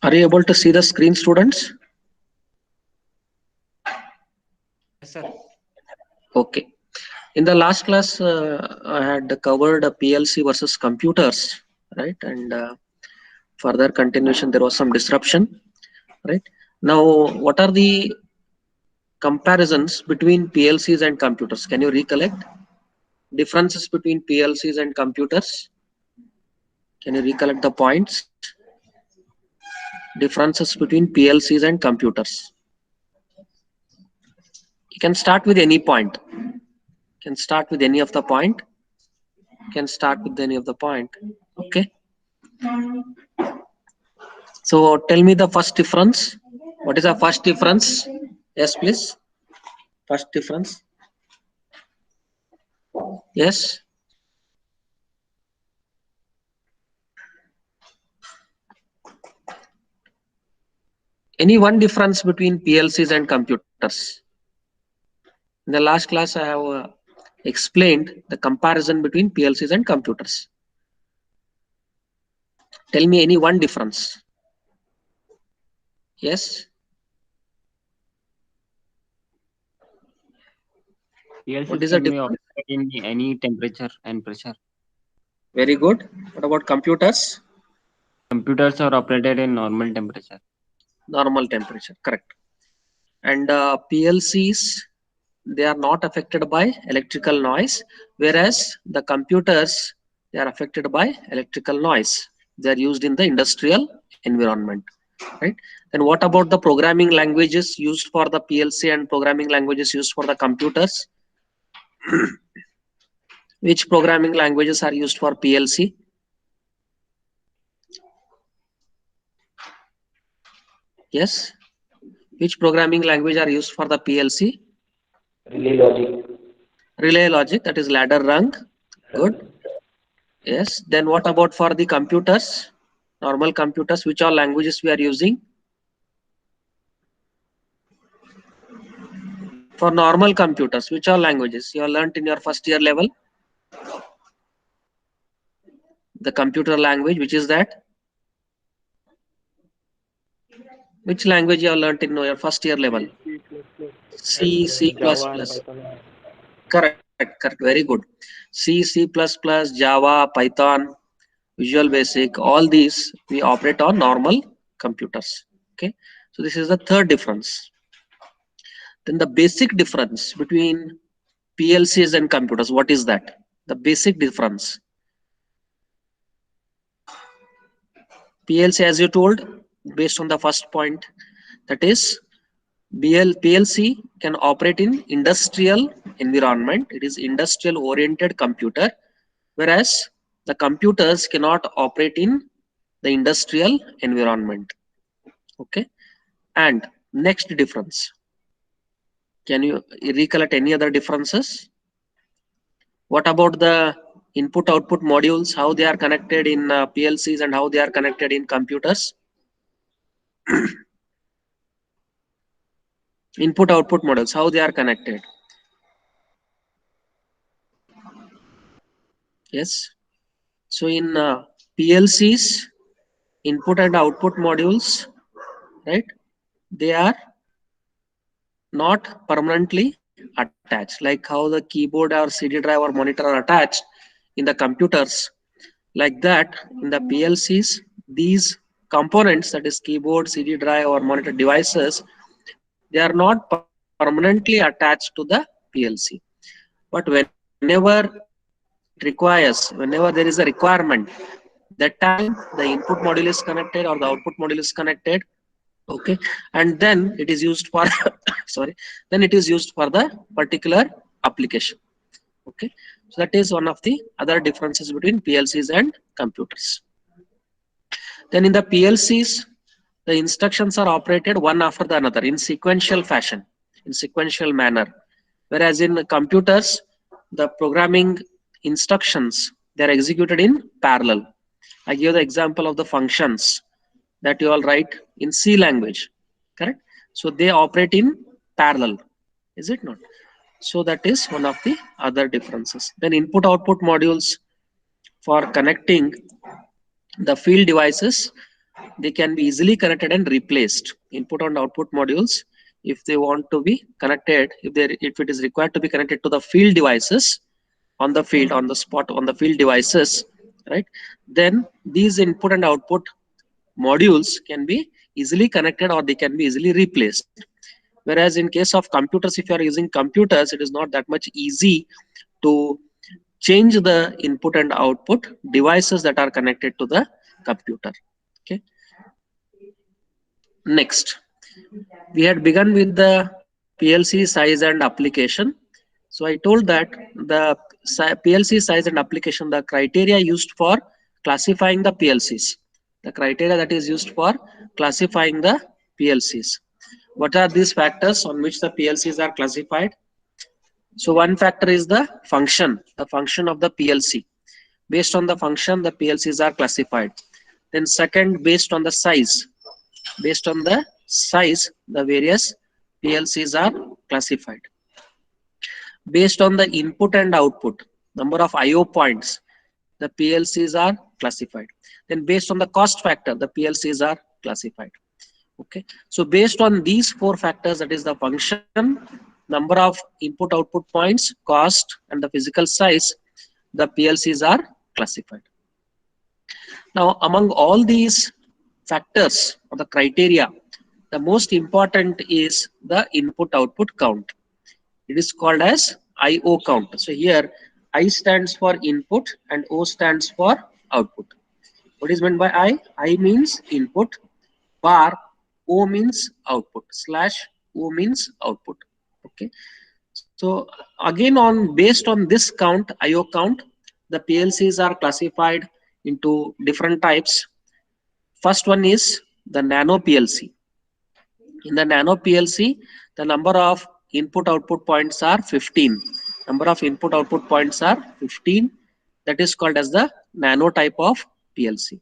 Are you able to see the screen, students? Yes, sir. Okay. In the last class, I had covered PLC versus computers, right? And further continuation, there was some disruption, right? Now, what are the comparisons between PLCs and computers? Can you recollect? Differences between PLCs and computers? Can you recollect the points? Differences between PLCs and computers. You can start with any point. Can start with any of the point. Can start with any of the point. Okay. So tell me the first difference. What is the first difference? Yes, please. First difference. Yes. Any one difference between PLCs and computers? In the last class, I have explained the comparison between PLCs and computers. Tell me any one difference. Yes. What PLCs is the can be difference? operated in any temperature and pressure. Very good. What about computers? Computers are operated in normal temperature. Normal temperature. Correct. And PLCs, they are not affected by electrical noise, whereas the computers, they are affected by electrical noise. They are used in the industrial environment, right? Then what about the programming languages used for the PLC and programming languages used for the computers? Which programming languages are used for PLC? Yes. Which programming language are used for the PLC? Relay logic. Relay logic, that is ladder rung. Good. Yes. Then what about for the computers? Normal computers, which all languages we are using? For normal computers, which all languages you have learnt in your first year level? The computer language, which is that? Which language you have learnt in your first year level? C, C++. Correct, correct. Very good. C, C++, Java, Python, Visual Basic, all these we operate on normal computers. Okay. So this is the third difference. Then the basic difference between PLCs and computers, what is that? The basic difference. PLC, as you told, based on the first point, that is PLC can operate in industrial environment. It is industrial oriented computer, whereas the computers cannot operate in the industrial environment. Okay. And next difference. Can you recollect any other differences? What about the input output modules, how they are connected in PLCs and how they are connected in computers? Input output modules, how they are connected? Yes. So in PLCs, input and output modules, right? They are not permanently attached, like how the keyboard or CD drive or monitor are attached in the computers. Like that, in the PLCs, these components, that is keyboard, CD drive or monitor devices, they are not permanently attached to the PLC. But whenever it requires, whenever there is a requirement, that time the input module is connected or the output module is connected. Okay. And then it is used for sorry, then it is used for the particular application. Okay. So that is one of the other differences between PLCs and computers. Then in the PLCs, the instructions are operated one after the another in sequential fashion, in sequential manner. Whereas in computers, the programming instructions, they are executed in parallel. I give the example of the functions that you all write in C language, correct? So they operate in parallel, is it not? So that is one of the other differences. Then input output modules for connecting the field devices, they can be easily connected and replaced. Input and output modules, if they want to be connected, if it is required to be connected to the field devices on the field, on the spot, on the field devices, right? Then these input and output modules can be easily connected or they can be easily replaced. Whereas in case of computers, if you are using computers, it is not that much easy to change the input and output devices that are connected to the computer. Okay. Next, we had begun with the PLC size and application. So I told that the PLC size and application, the criteria used for classifying the PLCs, the criteria that is used for classifying the PLCs. What are these factors on which the PLCs are classified? So one factor is the function of the PLC. Based on the function, the PLCs are classified. Then second, based on the size. Based on the size, the various PLCs are classified. Based on the input and output, number of IO points, the PLCs are classified. Then based on the cost factor, the PLCs are classified. Okay, so based on these four factors, that is the function, number of input output points, cost, and the physical size, the PLCs are classified. Now, among all these factors or the criteria, the most important is the input output count. It is called as IO count. So here I stands for input and O stands for output. What is meant by I? I means input, bar O means output, slash O means output. Okay. So again, based on this count, IO count, the PLCs are classified into different types. First one is the Nano PLC. In the Nano PLC, the number of input output points are 15. Number of input output points are 15. That is called as the Nano type of PLC.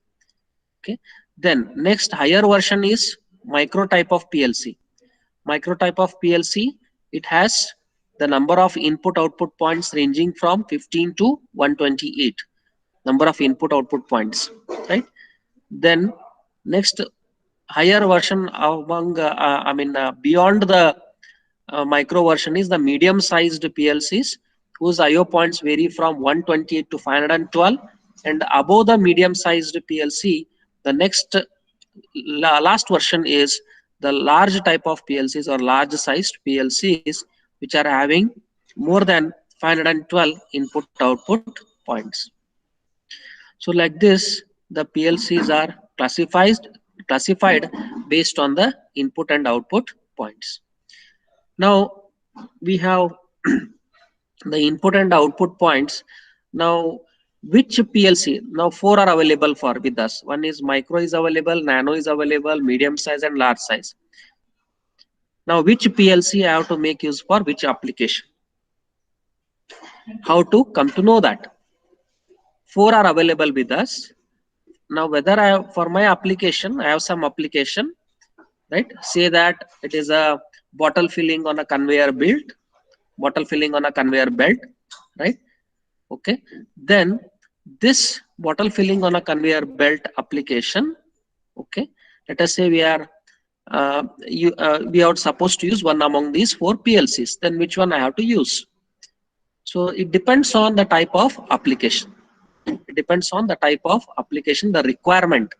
Okay. Then next higher version is Micro type of PLC. Micro type of PLC, it has the number of input output points ranging from 15 to 128. Number of input output points, right? Then next higher version among beyond the micro version is the medium sized PLCs, whose IO points vary from 128 to 512, and above the medium sized PLC, the next last version is the large type of PLCs or large sized PLCs, which are having more than 512 input output points. So like this, the PLCs are classified based on the input and output points. Now we have the input and output points. Now which PLC? Now four are available for with us. One is micro is available, nano is available, medium size and large size. Now which PLC I have to make use for which application? How to come to know that? Four are available with us. Now whether I have, for my application, I have some application, right? Say that it is a bottle filling on a conveyor belt, right? Okay. Then this bottle filling on a conveyor belt application, okay. Let us say we are supposed to use one among these four PLCs. Then which one I have to use? So it depends on the type of application. It depends on the type of application, the requirement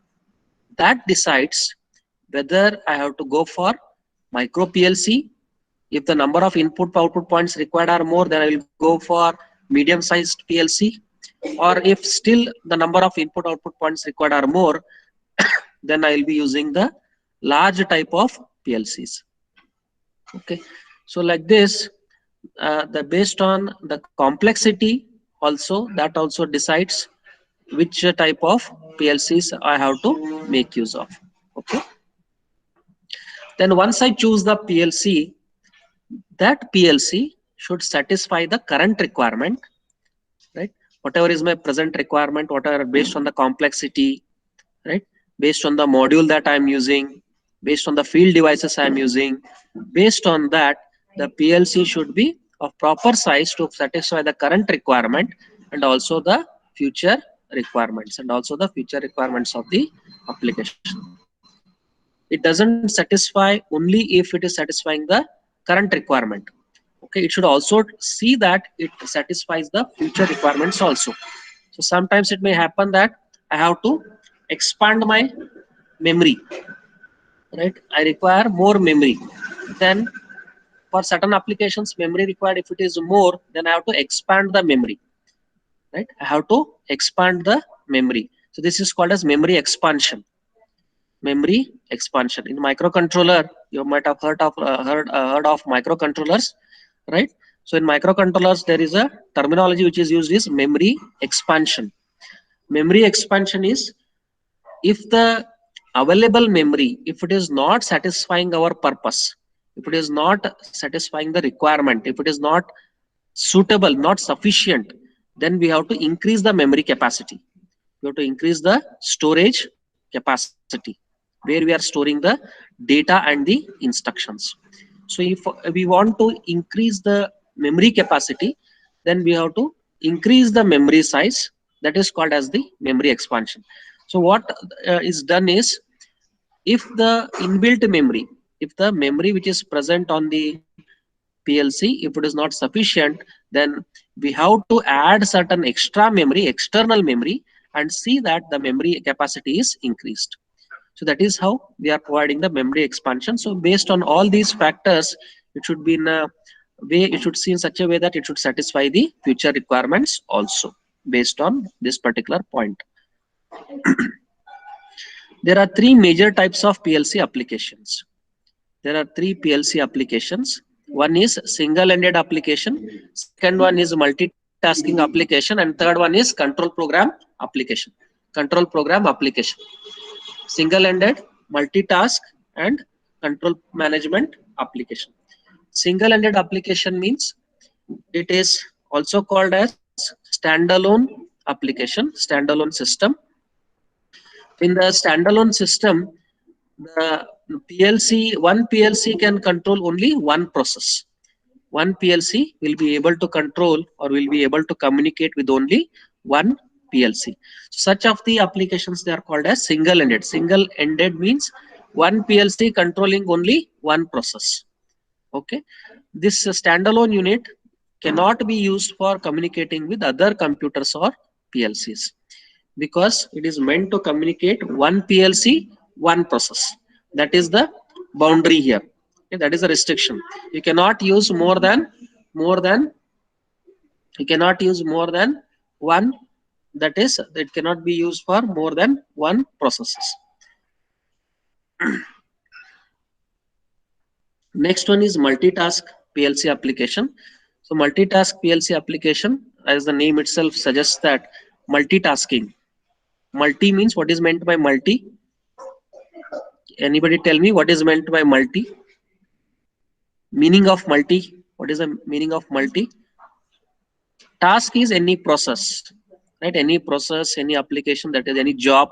that decides whether I have to go for micro PLC. If the number of input output points required are more, then I will go for medium sized PLC. Or if still the number of input output points required are more, then I will be using the large type of PLCs. Okay. So like this, based on the complexity also, that also decides which type of PLCs I have to make use of. Okay. Then once I choose the PLC, that PLC should satisfy the current requirement, right? Whatever is my present requirement, whatever based on the complexity, right? Based on the module that I'm using, based on the field devices I'm using, based on that, the PLC should be of proper size to satisfy the current requirement and also the future requirements of the application. It doesn't satisfy only if it is satisfying the current requirement. Okay, it should also see that it satisfies the future requirements also. So sometimes it may happen that I have to expand my memory, right? I require more memory. Then for certain applications, memory required, if it is more, then I have to expand the memory, right? I have to expand the memory. So this is called as memory expansion. Memory expansion. In microcontroller, you might have heard of microcontrollers, right? So in microcontrollers, there is a terminology which is used is memory expansion. Memory expansion is if the available memory, if it is not satisfying our purpose, if it is not satisfying the requirement, if it is not suitable, not sufficient, then we have to increase the memory capacity. We have to increase the storage capacity where we are storing the data and the instructions. So if we want to increase the memory capacity, then we have to increase the memory size. That is called as the memory expansion. So what is done is, if the inbuilt memory, if the memory which is present on the PLC, if it is not sufficient, then we have to add certain extra memory, external memory, and see that the memory capacity is increased. So that is how we are providing the memory expansion. So based on all these factors, it should be in a way, it should see in such a way that it should satisfy the future requirements also based on this particular point. There are three major types of PLC applications. There are three PLC applications. One is single-ended application, second one is multitasking application, and third one is control program application. Control program application. Single-ended, multitask, and control management application. Single-ended application means it is also called as standalone application, standalone system. In the standalone system, the one PLC can control only one process. One PLC will be able to control or will be able to communicate with only one PLC. Such of the applications, they are called as single-ended. Single-ended means one PLC controlling only one process. Okay, this standalone unit cannot be used for communicating with other computers or PLCs, because it is meant to communicate one PLC, one process. That is the boundary here. Okay, that is the restriction. You cannot use more than you cannot use more than one. That is, it cannot be used for more than one processes. Next one is multitask PLC application. So multitask PLC application, as the name itself suggests, that multitasking. Multi means, what is meant by multi? Anybody tell me what is meant by multi? Meaning of multi. What is the meaning of multi? Task is any process, right? Any process, any application, that is any job,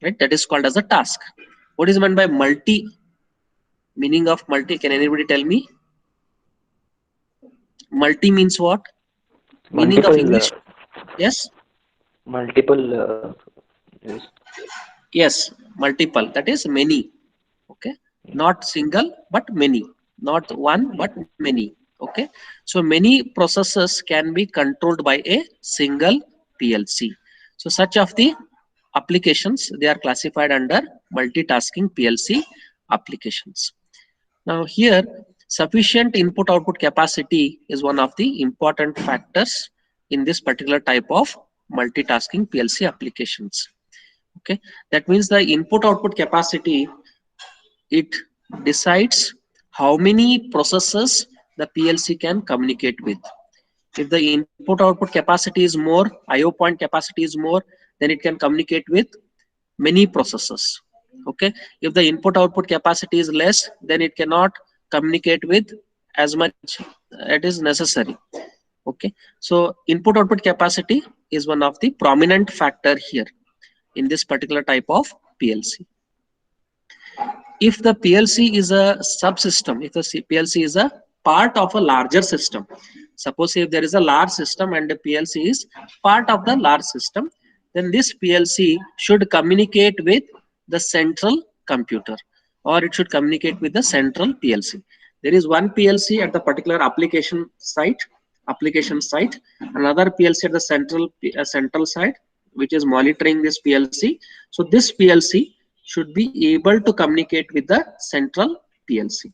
right? That is called as a task. What is meant by multi? Meaning of multi, can anybody tell me? Multi means what? Meaning of Multiple, English? Yes? multiple, yes. Yes, multiple. That is many. Okay, not single but many, not one but many. Okay, so many processes can be controlled by a single PLC. So such of the applications, they are classified under multitasking PLC applications. Now here, sufficient input output capacity is one of the important factors in this particular type of multitasking PLC applications. Okay, that means the input output capacity, it decides how many processes the PLC can communicate with. If the input output capacity is more, IO point capacity is more, then it can communicate with many processes. Okay, if the input output capacity is less, then it cannot communicate with as much it is necessary. Okay, so input output capacity is one of the prominent factor here in this particular type of PLC. If the PLC is a subsystem, if the PLC is a part of a larger system, suppose if there is a large system and the PLC is part of the large system, then this PLC should communicate with the central computer, or it should communicate with the central PLC. There is one PLC at the particular application site, another PLC at the central site, which is monitoring this PLC. So this PLC should be able to communicate with the central PLC.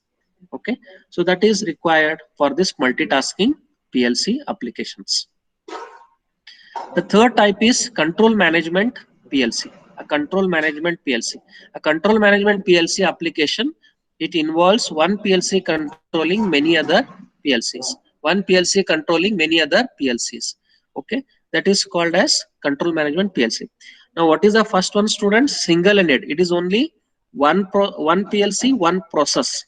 Okay, so that is required for this multitasking PLC applications. The third type is control management PLC. A control management PLC. A control management PLC application, it involves one PLC controlling many other PLCs. One PLC controlling many other PLCs. Okay, that is called as control management PLC. Now, what is the first one, students? Single-ended. It is only one PLC, one process.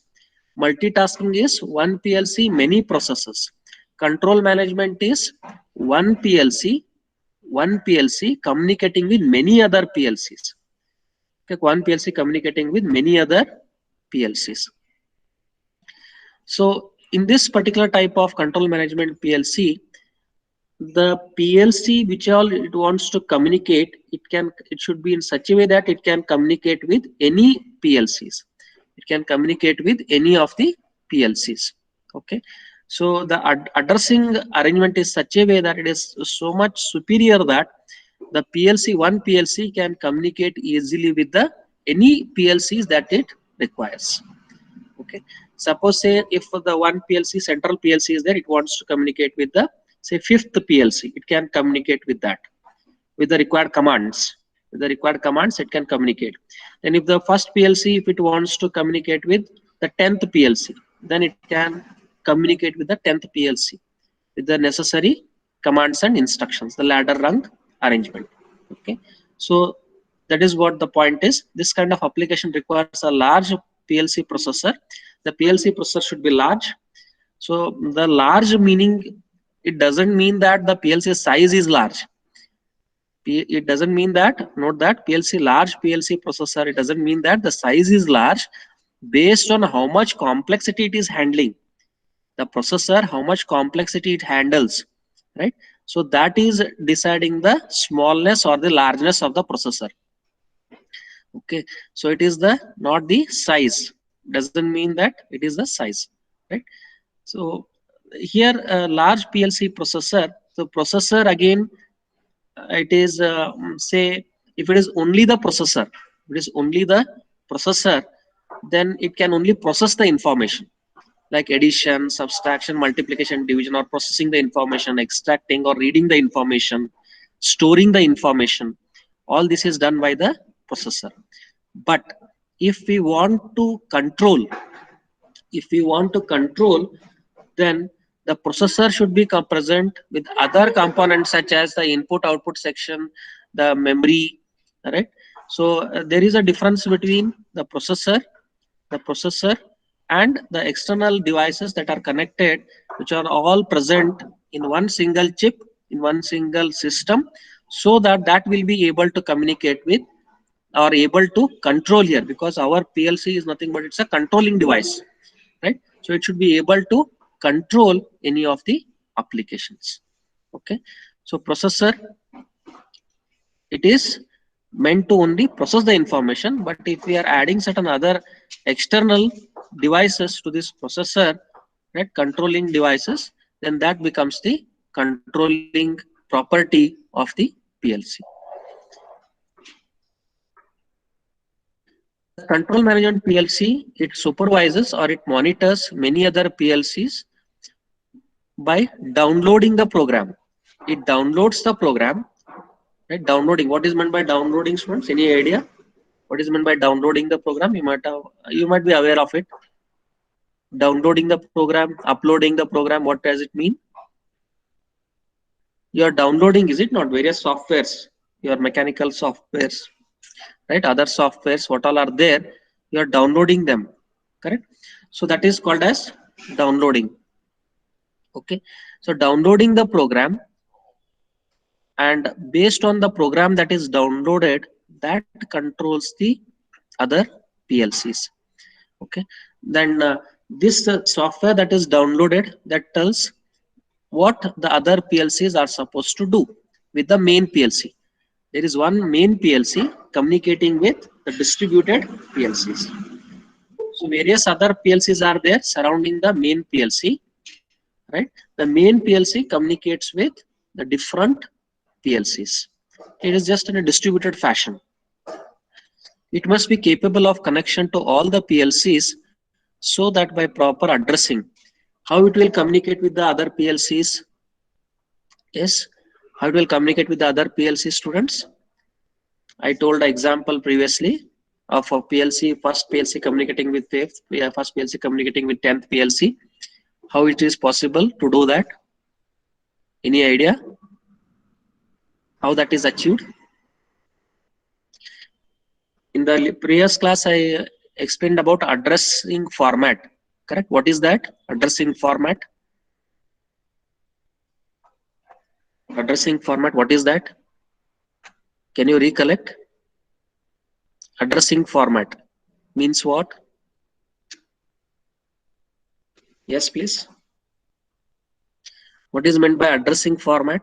Multitasking is one PLC, many processes. Control management is one PLC communicating with many other PLCs. Okay, one PLC communicating with many other PLCs. So in this particular type of control management PLC, the PLC which all it wants to communicate, it should be in such a way that it can communicate with any PLCs. It can communicate with any of the PLCs. Okay, so the addressing arrangement is such a way that it is so much superior that the one PLC can communicate easily with the any PLCs that it requires. Okay, suppose say if the one PLC, central PLC is there, it wants to communicate with the say fifth PLC, it can communicate with that with the required commands. With the required commands, it can communicate. Then if the first PLC, if it wants to communicate with the 10th PLC, then it can communicate with the 10th PLC with the necessary commands and instructions, the ladder rung arrangement. Okay, so that is what the point is. This kind of application requires a large PLC processor. The PLC processor should be large. So the large meaning, it doesn't mean that the PLC size is large. It doesn't mean that, note that large PLC processor, it doesn't mean that the size is large based on how much complexity it is handling. The processor, how much complexity it handles, right? So that is deciding the smallness or the largeness of the processor. Okay, so it is not the size, doesn't mean that it is the size, right? So here a large PLC processor, the processor again, it is say if it is only the processor, then it can only process the information like addition, subtraction, multiplication, division, or processing the information, extracting or reading the information, storing the information. All this is done by the processor. But if we want to control, then the processor should be present with other components such as the input output section, the memory, right? So there is a difference between the processor and the external devices that are connected, which are all present in one single chip, in one single system, so that will be able to communicate with or able to control here, because our PLC is nothing but it's a controlling device, right? So it should be able to control any of the applications. Okay, so processor, it is meant to only process the information, but if we are adding certain other external devices to this processor, right, controlling devices, then that becomes the controlling property of the PLC. The control management PLC, it supervises or it monitors many other PLCs by downloading the program. It downloads the program, right? Downloading. What is meant by downloading, students? Any idea? What is meant by downloading the program? You might be aware of it. Downloading the program, uploading the program. What does it mean? You are downloading, is it not? Various softwares, your mechanical softwares, right? Other softwares, what all are there? You are downloading them, correct? So that is called as downloading. Okay, so downloading the program, and based on the program that is downloaded, that controls the other PLCs. Okay, then this software that is downloaded, that tells what the other PLCs are supposed to do with the main PLC. There is one main PLC communicating with the distributed PLCs. So various other PLCs are there surrounding the main PLC, right? The main PLC communicates with the different PLCs. It is just in a distributed fashion. It must be capable of connection to all the PLCs so that by proper addressing, how it will communicate with the other PLCs? Yes, how it will communicate with the other PLC students? I told an example previously of a PLC, first PLC communicating with fifth, first PLC communicating with 10th PLC. How it is possible to do that? Any idea how that is achieved? In the previous class, I explained about addressing format. Correct? What is that? Addressing format. Addressing format. What is that? Can you recollect? Addressing format means what? Yes, please. What is meant by addressing format?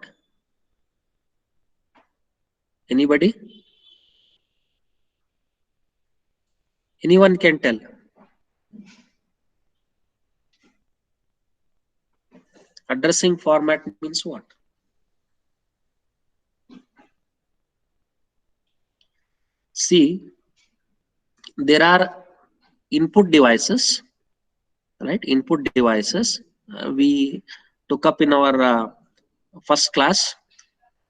Anybody? Anyone can tell. Addressing format means what? See, there are input devices, right? Input devices. We took up in our first class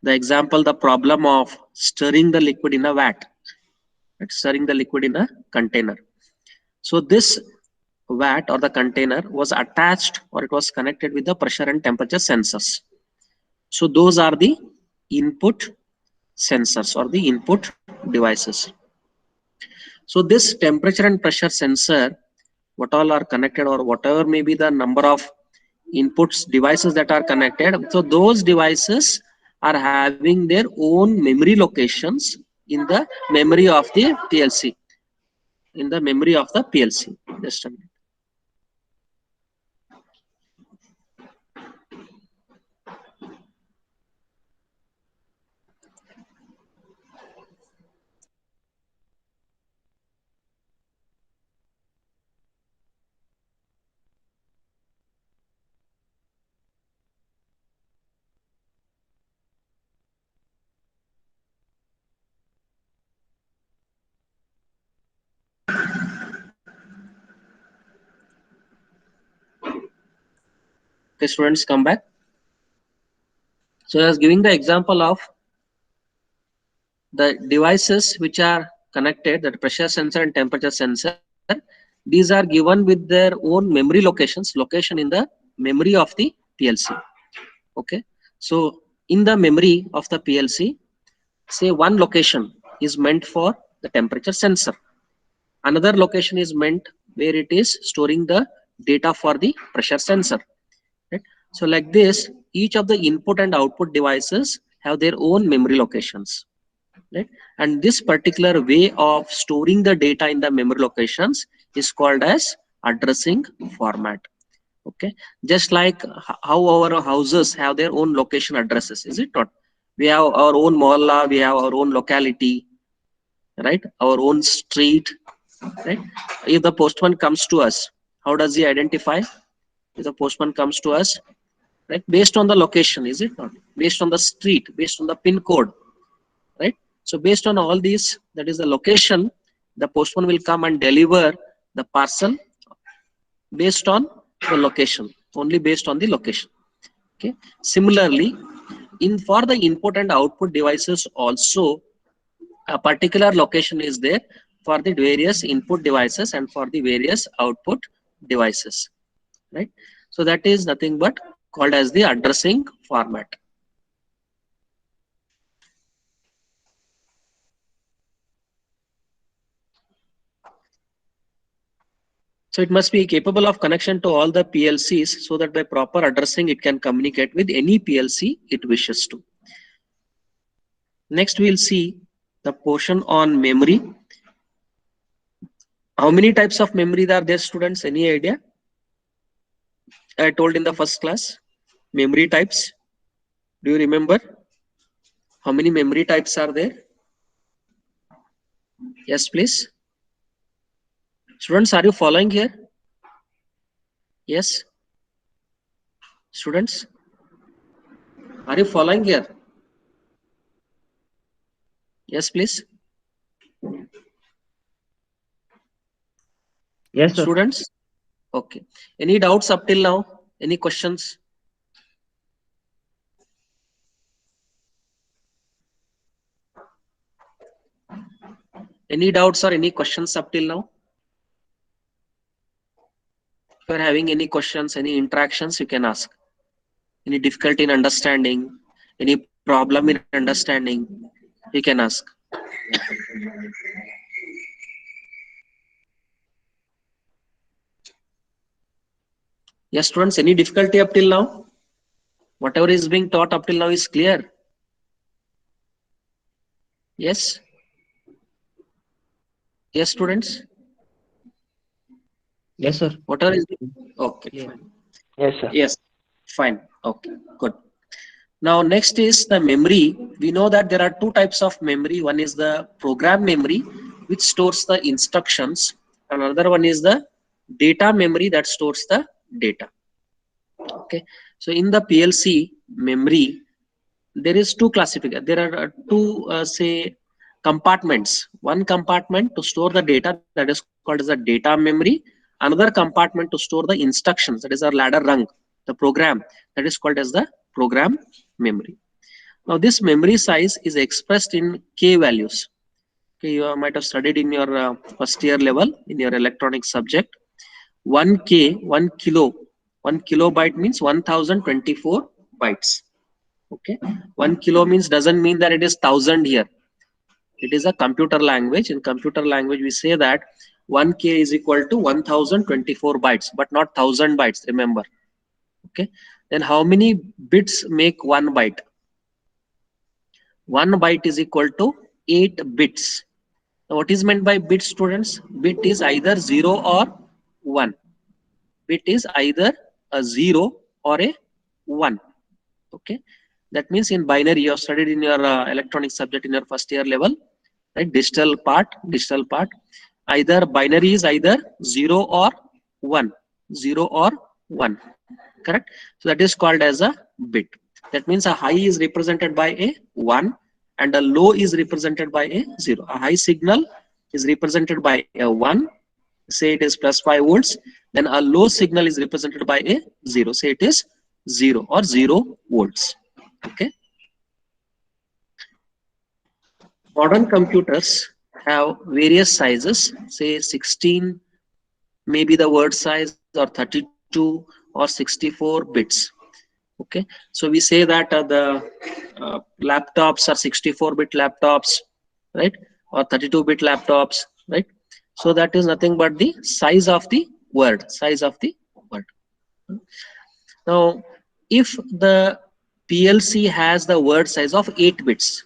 the example, the problem of stirring the liquid in a vat, right? Stirring the liquid in a container. So this vat or the container was attached or it was connected with the pressure and temperature sensors. So those are the input sensors or the input devices. So this temperature and pressure sensor, what all are connected or whatever may be the number of inputs devices that are connected. So those devices are having their own memory locations in the memory of the PLC. In the memory of the PLC. Just a minute. Okay, students, come back. So I was giving the example of the devices which are connected, that pressure sensor and temperature sensor. These are given with their own memory locations, location in the memory of the PLC. Okay. So in the memory of the PLC, say one location is meant for the temperature sensor. Another location is meant where it is storing the data for the pressure sensor. Right? So like this, each of the input and output devices have their own memory locations. Right? And this particular way of storing the data in the memory locations is called as addressing format. Okay, just like how our houses have their own location addresses, is it not? We have our own mohalla, we have our own locality, right? Our own street, right? If the postman comes to us, how does he identify? If the postman comes to us, right? Based on the location, is it not? Based on the street, based on the pin code, right? So based on all these, that is the location, the postman will come and deliver the parcel based on the location, only based on the location. Okay. Similarly, in for the input and output devices also, a particular location is there for the various input devices and for the various output devices, right? So that is nothing but called as the addressing format. So it must be capable of connection to all the PLCs so that by proper addressing it can communicate with any PLC it wishes to. Next we'll see the portion on memory. How many types of memory are there, students? Any idea? I told in the first class, memory types. Do you remember? How many memory types are there? Yes, please. Students, are you following here? Yes. Students, are you following here? Yes, please. Yes, sir. Students, okay. Any doubts up till now? Any questions? Any doubts or any questions up till now? If you are having any questions, any interactions, you can ask. Any difficulty in understanding, any problem in understanding, you can ask. Yes, students, any difficulty up till now? Whatever is being taught up till now is clear. Yes. Yes, students. Yes, sir. Whatever is okay. Yeah. Fine. Yes, sir. Yes. Fine. Okay. Good. Now, next is the memory. We know that there are two types of memory. One is the program memory, which stores the instructions. And another one is the data memory that stores the data. Okay. So in the PLC memory, there is two classification. There are two say compartments. One compartment to store the data, that is called as a data memory. Another compartment to store the instructions, that is our ladder rung, the program, that is called as the program memory. Now this memory size is expressed in K values. Okay, you might have studied in your first year level in your electronics subject. 1K, 1 kilo, 1 kilobyte means 1024 bytes. Okay, 1 kilo means doesn't mean that it is 1000 here. It is a computer language. In computer language, we say that 1K is equal to 1024 bytes, but not 1000 bytes. Remember. Okay. Then how many bits make 1 byte? 1 byte is equal to 8 bits. Now, what is meant by bit, students? Bit is either 0 or 1. Bit is either a 0 or a 1. Okay. That means in binary, you have studied in your electronics subject in your first year level, right? Digital part, either binary is either 0 or 1, 0 or 1, correct? So that is called as a bit. That means a high is represented by a 1 and a low is represented by a 0. A high signal is represented by a 1, say it is plus 5 volts. Then a low signal is represented by a 0, say it is 0 or 0 volts. Okay. Modern computers have various sizes, say 16, maybe the word size, or 32 or 64 bits. Okay, so we say that the laptops are 64-bit laptops, right, or 32-bit laptops, right? So that is nothing but the size of the word, Now, if the PLC has the word size of 8 bits,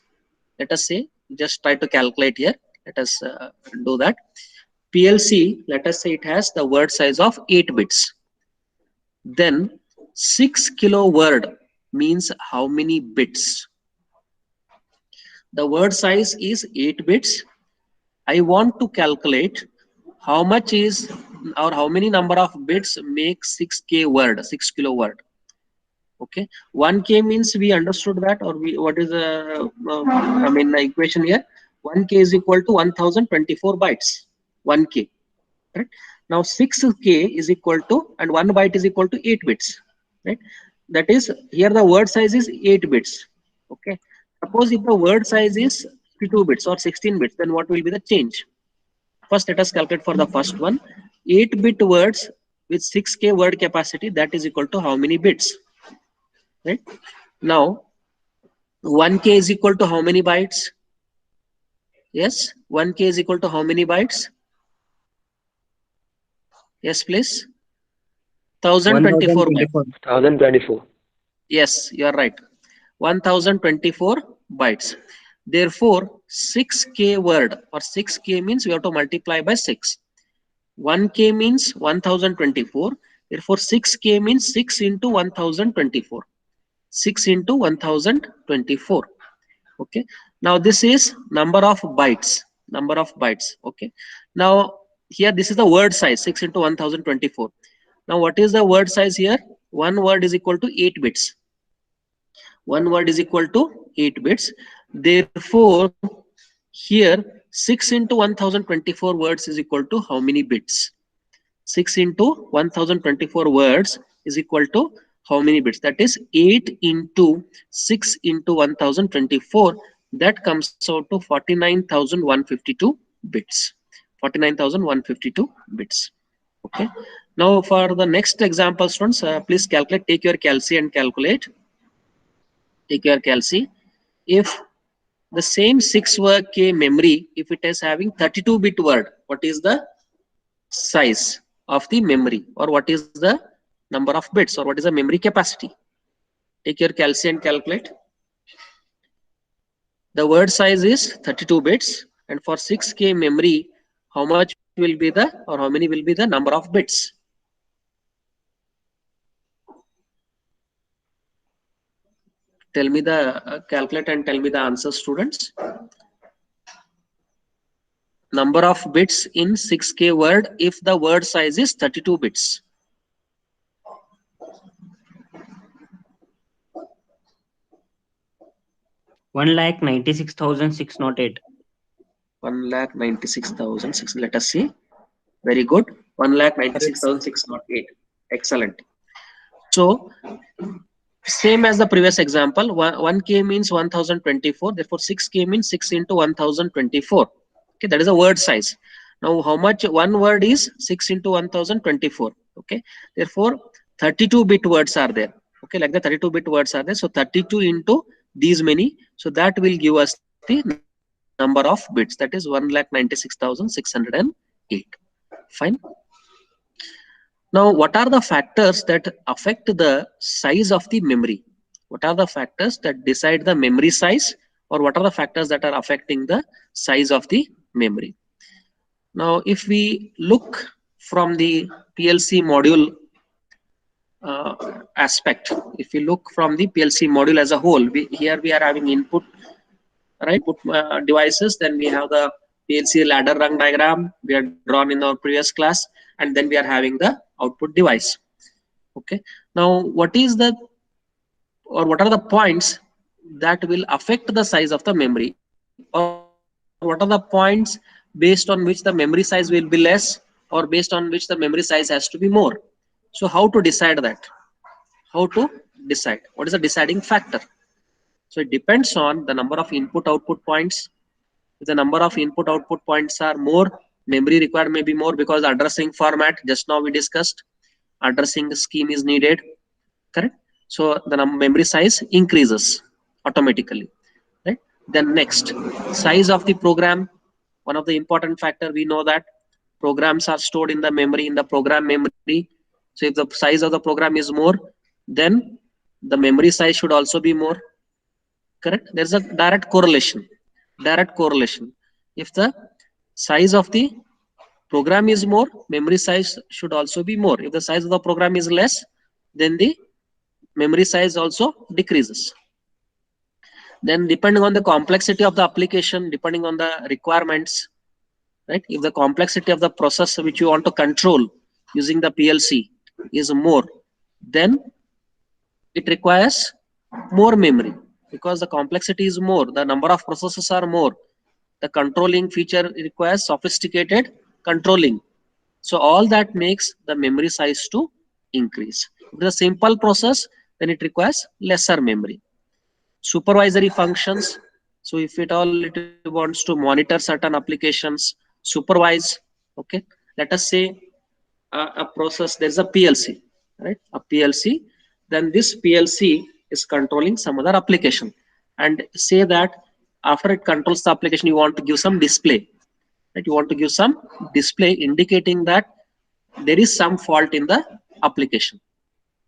let us say, just try to calculate here. Let us do that. PLC, let us say it has the word size of 8 bits. Then 6 kilo word means how many bits? The word size is 8 bits. I want to calculate how much is or how many number of bits make 6K word, 6 kilo word. Okay, 1K means we understood that, or we, what is the the equation here? 1K is equal to 1024 bytes. 1K. Right? Now 6K is equal to, and 1 byte is equal to 8 bits. Right? That is, here the word size is 8 bits. Okay. Suppose if the word size is 52 bits or 16 bits, then what will be the change? First, let us calculate for the first one. 8-bit words with 6K word capacity, that is equal to how many bits? Right? Now, 1K is equal to how many bytes? Yes, 1K is equal to how many bytes? Yes, please. 1024 bytes. 1024. 1024. Yes, you are right. 1024 bytes. Therefore, 6K word, or 6K means we have to multiply by 6. 1K means 1024. Therefore, 6K means 6 into 1024. 6 into 1024. Okay. Now, this is number of bytes. number of bytes. Okay, now here this is the word size, 6 into 1024. Now what is the word size here? One word is equal to 8 bits. One word is equal to 8 bits. Therefore here 6 into 1024 words is equal to how many bits? 6 into 1024 words is equal to how many bits? That is 8 into 6 into 1024. That comes out to 49,152 bits. 49,152 bits. Okay. Now for the next example, students, please calculate. Take your calci and calculate. Take your calci. If the same 6K memory, if it is having 32-bit word, what is the size of the memory, or what is the number of bits, or what is the memory capacity? Take your calci and calculate. The word size is 32 bits, and for 6K memory, how much will be the, or how many will be the number of bits? Tell me the calculate and tell me the answer, students. Number of bits in 6K word if the word size is 32 bits. 1,96,608. 1,96,006. Let us see. Very good. 1,96,608. Excellent. So same as the previous example, 1K means 1024. Therefore 6K means 6 into 1024. Okay, that is a word size. Now how much one word is? 6 into 1024. Okay, therefore 32-bit words are there. Okay, like the 32-bit words are there. So 32 into these many. So that will give us the number of bits. That is 1,96,608. Fine. Now, what are the factors that affect the size of the memory? What are the factors that decide the memory size, or what are the factors that are affecting the size of the memory? Now, if we look from the PLC module aspect, if we look from the PLC module as a whole, here we are having input, right? Input devices, then we have the PLC ladder rung diagram we had drawn in our previous class, and then we are having the output device. Okay, now what is the, or what are the points that will affect the size of the memory, or what are the points based on which the memory size will be less, or based on which the memory size has to be more? So how to decide that? How to decide? What is the deciding factor? So it depends on the number of input output points. If the number of input output points are more, memory required may be more, because addressing format just now we discussed, addressing scheme is needed. Correct. So the memory size increases automatically, right? Then next, size of the program. One of the important factor, we know that programs are stored in the memory, in the program memory. So if the size of the program is more, then the memory size should also be more. Correct. There's a direct correlation. Direct correlation. If the size of the program is more, memory size should also be more. If the size of the program is less, then the memory size also decreases. Then depending on the complexity of the application, depending on the requirements, right? If the complexity of the process which you want to control using the PLC is more, then it requires more memory, because the complexity is more, the number of processes are more, the controlling feature requires sophisticated controlling. So all that makes the memory size to increase. If it's a simple process, then it requires lesser memory. Supervisory functions. So if it all it wants to monitor certain applications, supervise. Okay, let us say a process, there's a PLC, right? A PLC. Then this PLC is controlling some other application, and say that after it controls the application, you want to give some display, right? You want to give some display indicating that there is some fault in the application.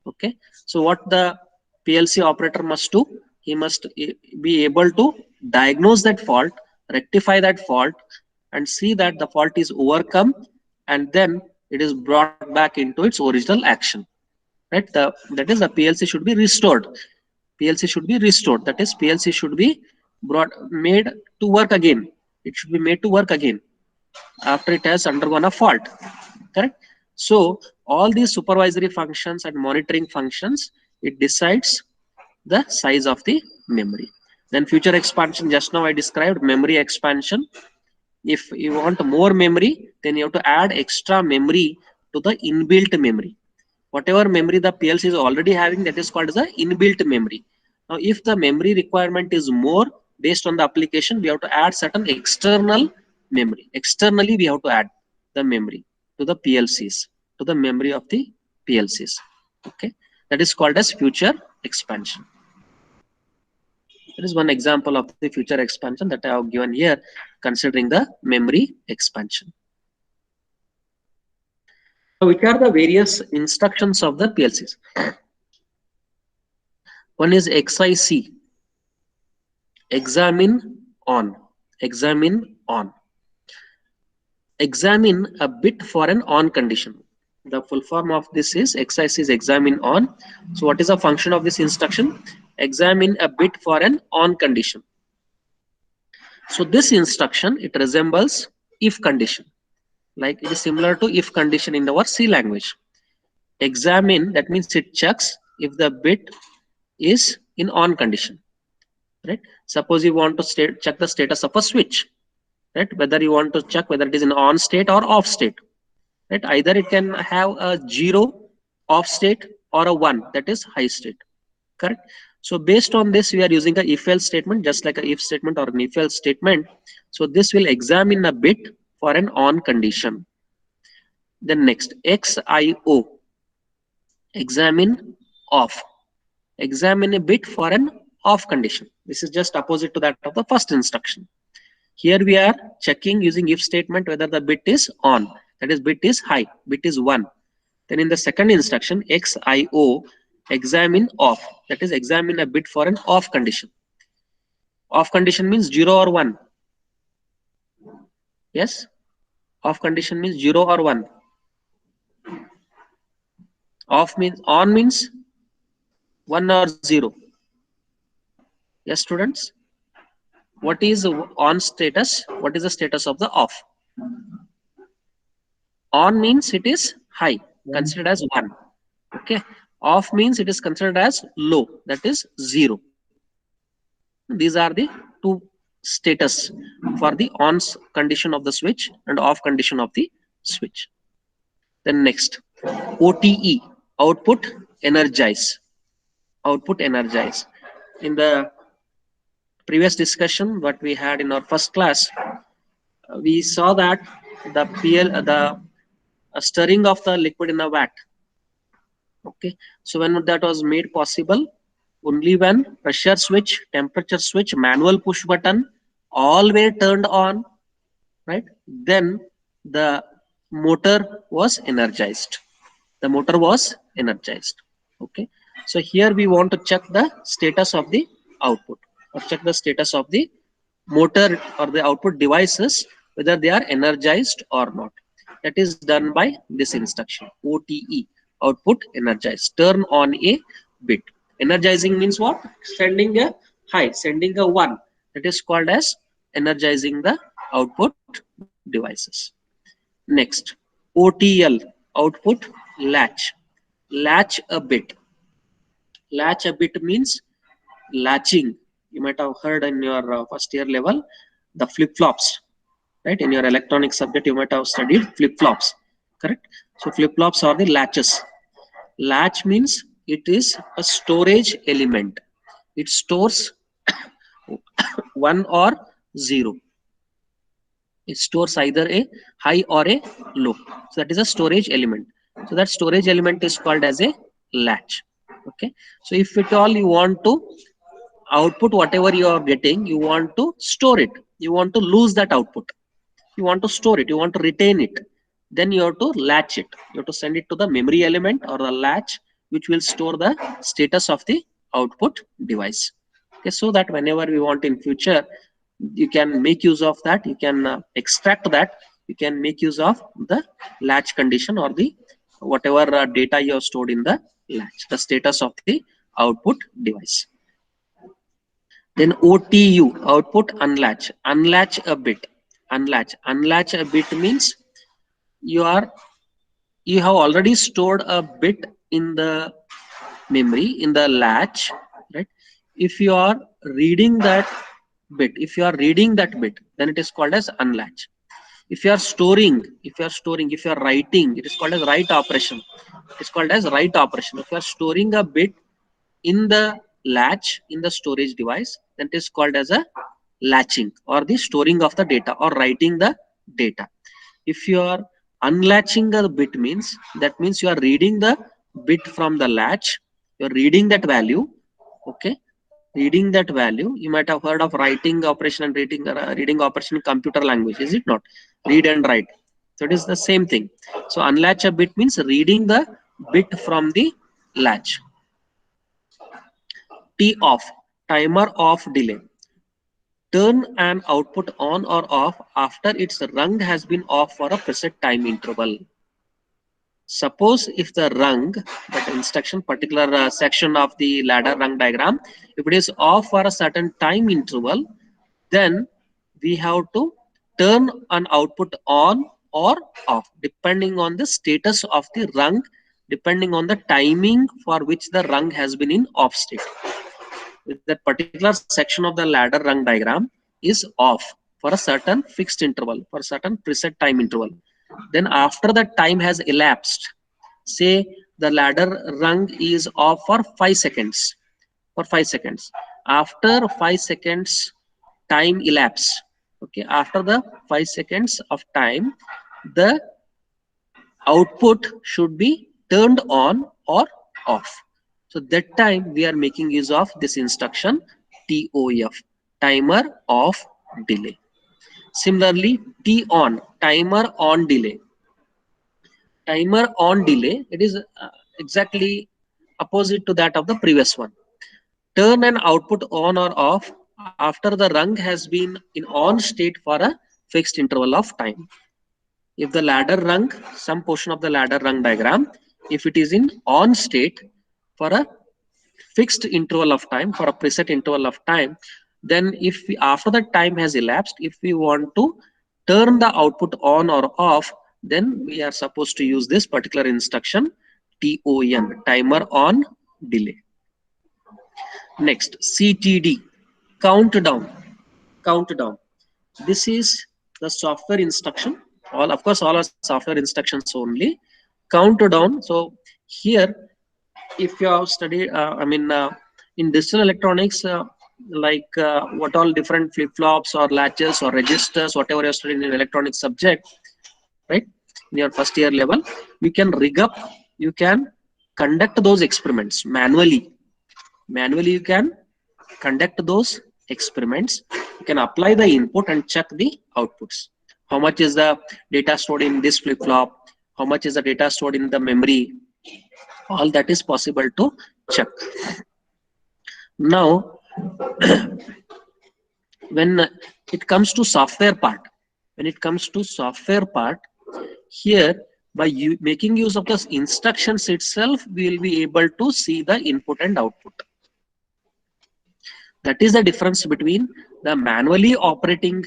Okay, so what the PLC operator must do, he must be able to diagnose that fault, rectify that fault, and see that the fault is overcome, and then it is brought back into its original action, right? That is, the PLC should be restored. PLC should be restored, that is PLC should be brought, made to work again. It should be made to work again after it has undergone a fault. Correct? So all these supervisory functions and monitoring functions, it decides the size of the memory. Then future expansion, just now I described memory expansion. If you want more memory, then you have to add extra memory to the inbuilt memory. Whatever memory the PLC is already having, that is called as the inbuilt memory. Now, if the memory requirement is more based on the application, we have to add certain external memory. Externally, we have to add the memory to the PLCs, to the memory of the PLCs. Okay, that is called as future expansion. That is one example of the future expansion that I have given here, considering the memory expansion. Now, which are the various instructions of the PLCs? One is XIC, examine on, examine on. Examine a bit for an on condition. The full form of this is XIC is examine on. So what is the function of this instruction? Examine a bit for an on condition. So this instruction, it resembles if condition. Like it is similar to if condition in our C language. Examine, that means it checks if the bit is in on condition. Right? Suppose you want to check the status of a switch. Right? Whether you want to check whether it is in on state or off state. Right? Either it can have a 0 off state or a 1, that is high state. Correct? So based on this, we are using a if else statement, just like a if statement or an if else statement. So this will examine a bit for an on condition. Then next, XIO, examine off. Examine a bit for an off condition. This is just opposite to that of the first instruction. Here we are checking using if statement whether the bit is on, that is bit is high, bit is 1. Then in the second instruction, XIO, examine off, that is examine a bit for an off condition. Off condition means 0 or 1. Yes, off condition means 0 or 1. Off means, on means 1 or 0. Yes, students. What is on status? What is the status of the off? On means it is high, considered as 1. Okay. Off means it is considered as low, that is 0. These are the two status for the on condition of the switch and off condition of the switch. Then next, OTE, output energize. Output energize. In the previous discussion what we had in our first class, we saw that the stirring of the liquid in a vat. Okay, so when that was made possible, only when pressure switch, temperature switch, manual push button all were turned on, right? Then the motor was energized. The motor was energized. Okay, so here we want to check the status of the output, or check the status of the motor or the output devices, whether they are energized or not. That is done by this instruction, OTE, output energized. Turn on a bit. Energizing means what? Sending a high, sending a 1. That is called as energizing the output devices. Next, OTL, output latch. Latch a bit. Latch a bit means latching. You might have heard in your first year level the flip-flops, right? In your electronics subject you might have studied flip-flops, correct? So flip-flops are the latches. Latch means it is a storage element. It stores 1 or 0. It stores either a high or a low. So that is a storage element. So that storage element is called as a latch. Okay. So if at all you want to output whatever you are getting, you want to store it. You want to lose that output. You want to store it. You want to retain it. Then you have to latch it. You have to send it to the memory element or the latch, which will store the status of the output device. Okay. So that whenever we want in future, you can make use of that. You can extract that. You can make use of the latch condition or the whatever data you have stored in the latch, the status of the output device. Then OTU, output unlatch. Unlatch a bit. unlatch. Unlatch a bit means you have already stored a bit in the memory in the latch, right? If you are reading that bit, then it is called as unlatch. If you are storing, if you are writing, it is called as write operation. It's called as write operation. If you are storing a bit in the latch in the storage device, then it is called as a latching, or the storing of the data, or writing the data. If you are unlatching a bit, means you are reading the bit from the latch, you are reading that value. Okay, reading that value. You might have heard of writing operation and reading operation in computer language, is it not? Read and write. So it is the same thing. So unlatch a bit means reading the bit from the latch. T off, timer off delay. Turn an output on or off after its rung has been off for a preset time interval. Suppose if the rung, that instruction, particular section of the ladder rung diagram, if it is off for a certain time interval, then we have to turn an output on or off depending on the status of the rung, depending on the timing for which the rung has been in off state. If that particular section of the ladder rung diagram is off for a certain fixed interval, for a certain preset time interval, then after that time has elapsed, say the ladder rung is off for 5 seconds, after 5 seconds time elapse, okay, after the 5 seconds of time, the output should be turned on or off. So that time we are making use of this instruction TOF, timer off delay. Similarly, T on, timer on delay. Timer on delay, it is exactly opposite to that of the previous one. Turn an output on or off after the rung has been in on state for a fixed interval of time. If the ladder rung, some portion of the ladder rung diagram, if it is in on state for a fixed interval of time, for a preset interval of time, then if we, after the time has elapsed, if we want to turn the output on or off, then we are supposed to use this particular instruction TON, timer on delay. Next, CTD, countdown. This is the software instruction. All, of course, all are software instructions only. Countdown. So here, if you have studied, in digital electronics, what all different flip-flops or latches or registers, whatever you're studying in electronic subject, right? In your first year level, you can rig up, you can conduct those experiments manually. You can conduct those experiments. You can apply the input and check the outputs. How much is the data stored in this flip-flop? How much is the data stored in the memory? All that is possible to check. Now, when it comes to software part, here by making use of the instructions itself, we will be able to see the input and output. That is the difference between the manually operating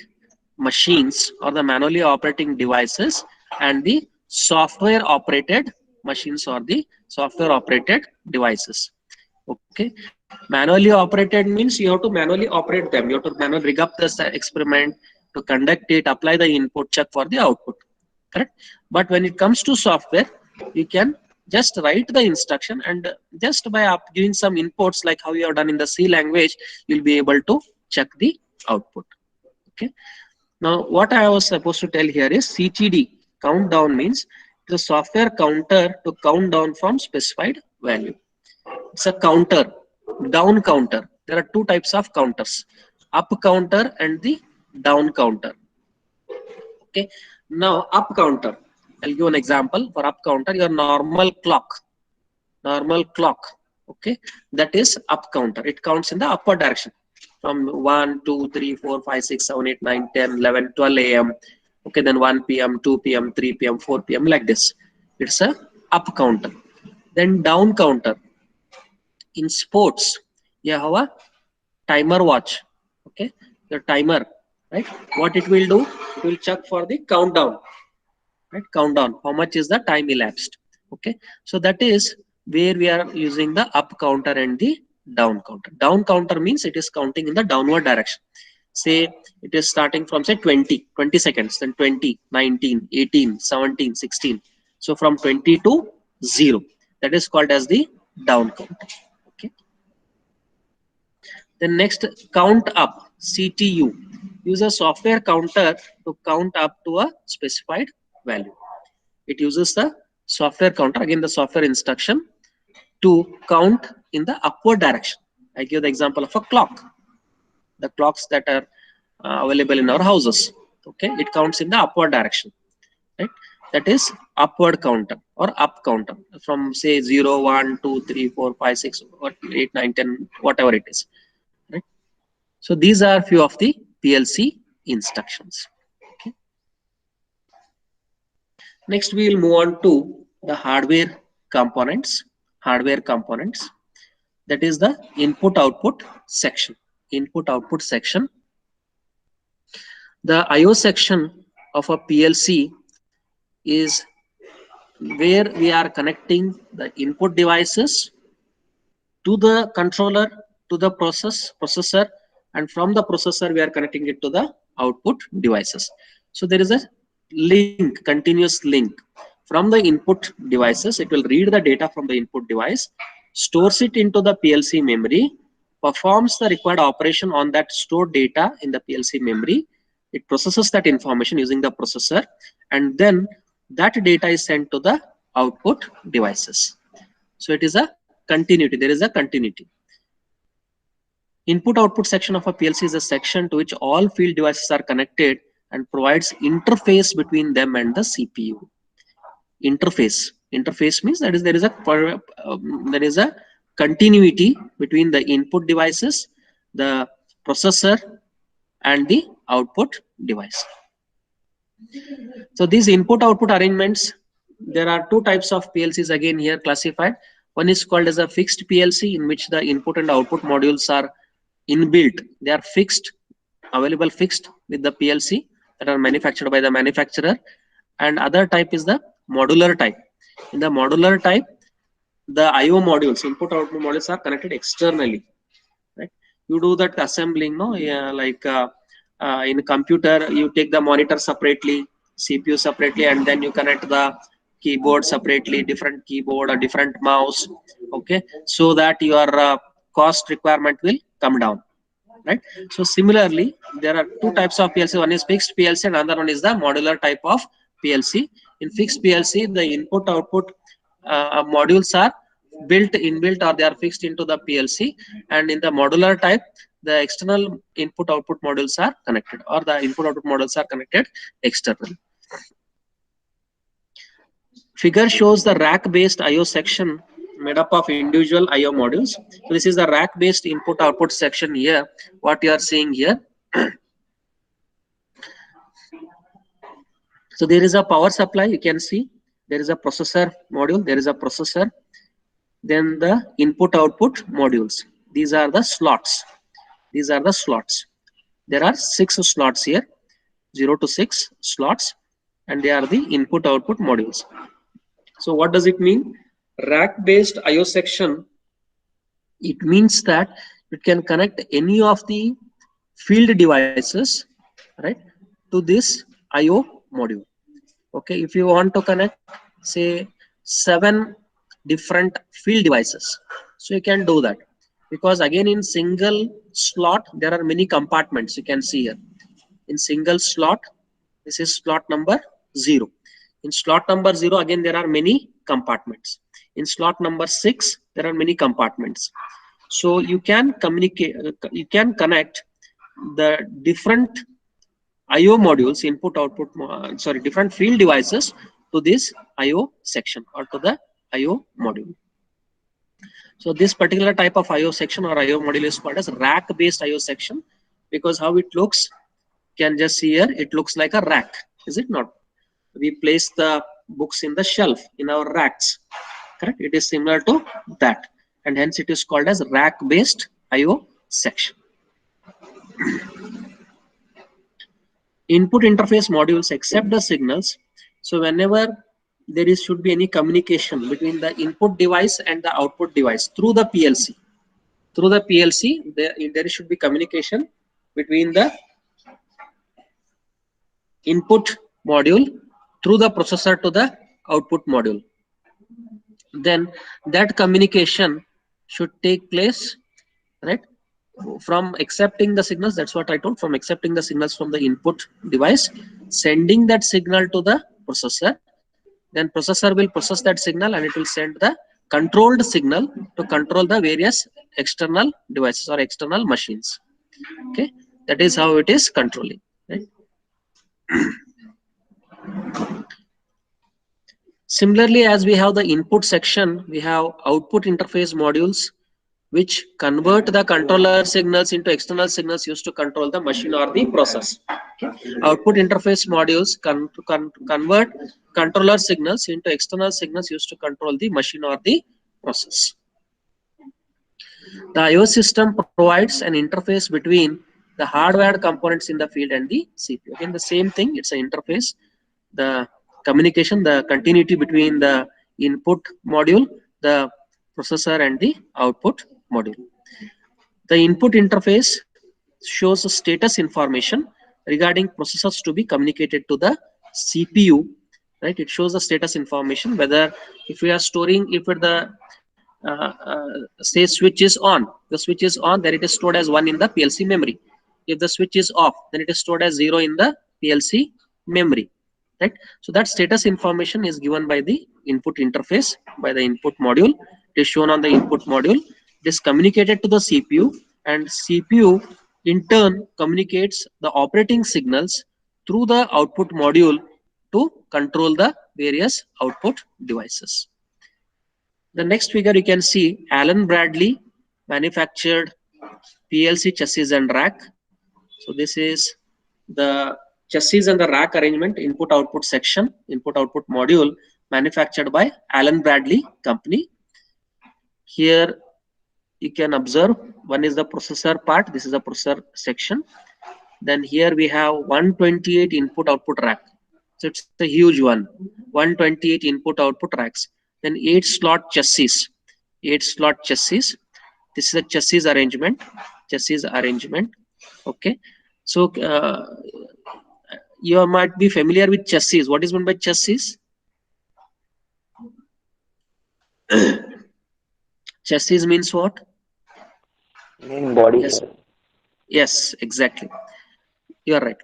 machines or the manually operating devices and the software operated machines or the software operated devices. Okay, manually operated means you have to manually operate them. You have to manually rig up this experiment, to conduct it, apply the input, check for the output. Correct. But when it comes to software, you can just write the instruction, and just by giving some inputs like how you have done in the C language, you'll be able to check the output. Okay. Now, what I was supposed to tell here is CTD, countdown, means the software counter to count down from specified value. It's a counter, down counter. There are two types of counters, up counter and the down counter. Okay. Now, up counter, I'll give an example. For up counter, your normal clock, okay, that is up counter. It counts in the upward direction from 1, 2, 3, 4, 5, 6, 7, 8, 9, 10, 11, 12 a.m. Okay, then 1 p.m., 2 p.m., 3 p.m., 4 p.m., like this. It's a up counter. Then down counter. In sports, you have a timer watch. Okay, the timer. right? What it will do, it will check for the countdown, right? Countdown, how much is the time elapsed. Okay, so that is where we are using the up counter and the down counter. Down counter means it is counting in the downward direction. Say it is starting from say 20 seconds, then 20, 19, 18, 17, 16. So from 20 to 0, that is called as the down counter. Okay. Then next, count up, CTU. Use a software counter to count up to a specified value. It uses the software counter, again the software instruction, to count in the upward direction. I give the example of a clock. The clocks that are available in our houses. Okay, it counts in the upward direction, right? That is upward counter or up counter from say 0, 1, 2, 3, 4, 5, 6, or 8, 9, 10, whatever it is. Right? So these are few of the PLC instructions. Okay. Next, we will move on to the hardware components. Hardware components. That is the input-output section. Input-output section. The I/O section of a PLC is where we are connecting the input devices to the controller, to the processor, and from the processor we are connecting it to the output devices. So there is a link, continuous link from the input devices. It will read the data from the input device, stores it into the PLC memory, performs the required operation on that stored data in the PLC memory. It processes that information using the processor, and then that data is sent to the output devices. So it is a continuity. There is a continuity. Input-output section of a PLC is a section to which all field devices are connected and provides interface between them and the CPU. Interface. Interface means that is there is a continuity between the input devices, the processor, and the output device. So these input-output arrangements, there are two types of PLCs again here classified. One is called as a fixed PLC, in which the input and output modules are inbuilt. They are fixed, available fixed with the PLC that are manufactured by the manufacturer. And other type is the modular type. In the modular type, the I/O modules, input-output modules, are connected externally. Right? You do that assembling, no? Yeah, like in a computer, you take the monitor separately, CPU separately, and then you connect the keyboard separately, different keyboard or different mouse. Okay, so that your cost requirement will come down. Right? So similarly, there are two types of PLC. One is fixed PLC, and another one is the modular type of PLC. In fixed PLC, the input-output modules are inbuilt, or they are fixed into the PLC. And in the modular type, the external input-output modules are connected, or the input-output modules are connected externally. Figure shows the rack-based I/O section made up of individual I/O modules. So this is the rack-based input-output section here. What you are seeing here. So there is a power supply. You can see there is a processor module. There is a processor. Then the input-output modules. These are the slots. These are the slots. There are 6 slots here, 0 to 6 slots, and they are the input-output modules. So what does it mean? Rack-based I/O section. It means that it can connect any of the field devices, right, to this I/O module. Okay, if you want to connect, say, 7 different field devices, so you can do that, because again in single slot there are many compartments. You can see here in single slot, this is slot number 0. In slot number 0, again there are many compartments. In slot number 6, there are many compartments. So you can communicate, you can connect the different I/O modules, input-output, different field devices to this I/O section or to the I/O module. So this particular type of I/O section or I/O module is called as rack-based I/O section, because how it looks, can just see here, it looks like a rack, is it not? We place the books in the shelf in our racks, correct? It is similar to that, and hence it is called as rack-based I/O section. Input interface modules accept the signals. So whenever there is should be any communication between the input device and the output device through the PLC. Through the PLC, there should be communication between the input module through the processor to the output module. Then that communication should take place, right, from accepting the signals. That's what I told, from accepting the signals from the input device, sending that signal to the processor. Then processor will process that signal and it will send the controlled signal to control the various external devices or external machines. Okay, that is how it is controlling, right? Similarly, as we have the input section, we have output interface modules which convert the controller signals into external signals used to control the machine or the process. Okay. Output interface modules convert controller signals into external signals used to control the machine or the process. The IO system provides an interface between the hardwired components in the field and the CPU. Again, the same thing, it's an interface. The communication, the continuity between the input module, the processor and the output module. The input interface shows a status information regarding processors to be communicated to the CPU, right? It shows the status information whether if we are storing, if the say switch is on, the switch is on, then it is stored as 1 in the PLC memory. If the switch is off, then it is stored as 0 in the PLC memory, right? So that status information is given by the input interface, by the input module. It is shown on the input module. It is communicated to the CPU, and CPU in turn communicates the operating signals through the output module to control the various output devices. The next figure you can see Allen Bradley manufactured PLC chassis and rack. So this is the chassis and the rack arrangement, input output section, input output module manufactured by Allen Bradley company. Here you can observe one is the processor part, this is the processor section. Then here we have 128 input output rack. So it's a huge one, 128 input output racks. Then 8 slot chassis, 8 slot chassis. This is a chassis arrangement, okay. So you might be familiar with chassis. What is meant by chassis? Chassis means what? Main body. Yes, yes, exactly, you are right.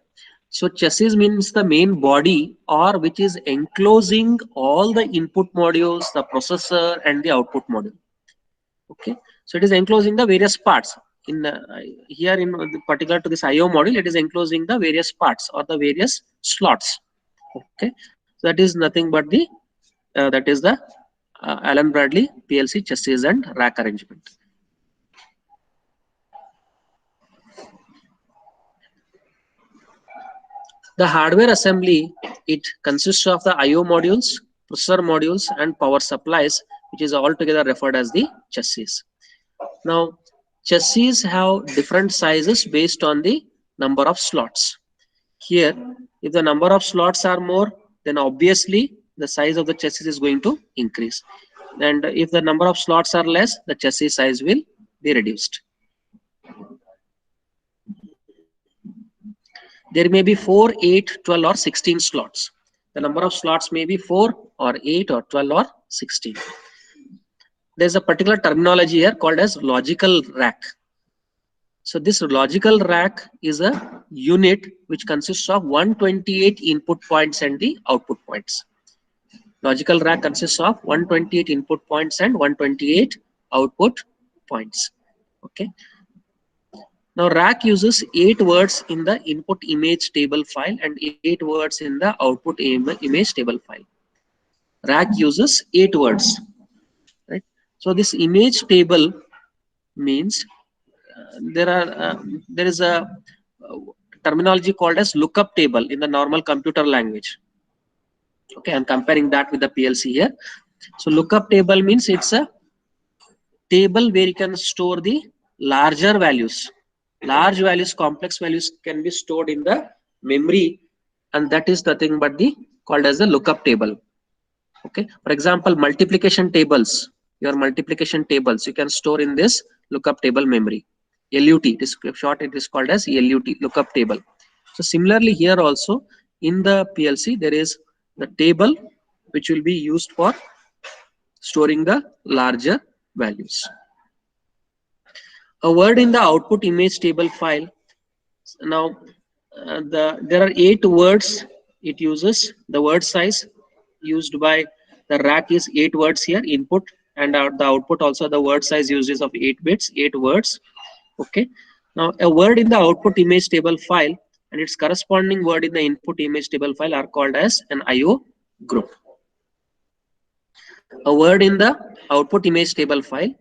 So chassis means the main body, or which is enclosing all the input modules, the processor and the output module. Okay, so it is enclosing the various parts. In here in particular to this IO module, it is enclosing the various parts or the various slots. Okay, so that is nothing but the that is the Allen Bradley PLC chassis and rack arrangement. The hardware assembly, it consists of the IO modules, processor modules and power supplies, which is altogether referred as the chassis. Now, chassis have different sizes based on the number of slots. Here, if the number of slots are more, then obviously the size of the chassis is going to increase. And if the number of slots are less, the chassis size will be reduced. There may be 4, 8, 12 or 16 slots. The number of slots may be 4 or 8 or 12 or 16. There's a particular terminology here called as logical rack. So this logical rack is a unit which consists of 128 input points and the output points. Logical rack consists of 128 input points and 128 output points. Okay. Now rack uses 8 words in the input image table file and 8 words in the output image table file. Rack uses 8 words, right? So this image table means there is a terminology called as lookup table in the normal computer language. Okay, I'm comparing that with the PLC here. So lookup table means it's a table where you can store the larger values. Large values, complex values can be stored in the memory, and that is nothing but the called as the lookup table. Okay, for example, multiplication tables, your multiplication tables you can store in this lookup table memory. LUT, it is short, it is called as LUT, lookup table. So similarly here also in the PLC there is the table which will be used for storing the larger values. A word in the output image table file. Now there are 8 words it uses. The word size used by the rack is 8 words here, input, and the output also the word size uses of 8 bits, 8 words. Okay, now a word in the output image table file and its corresponding word in the input image table file are called as an IO group. A word in the output image table file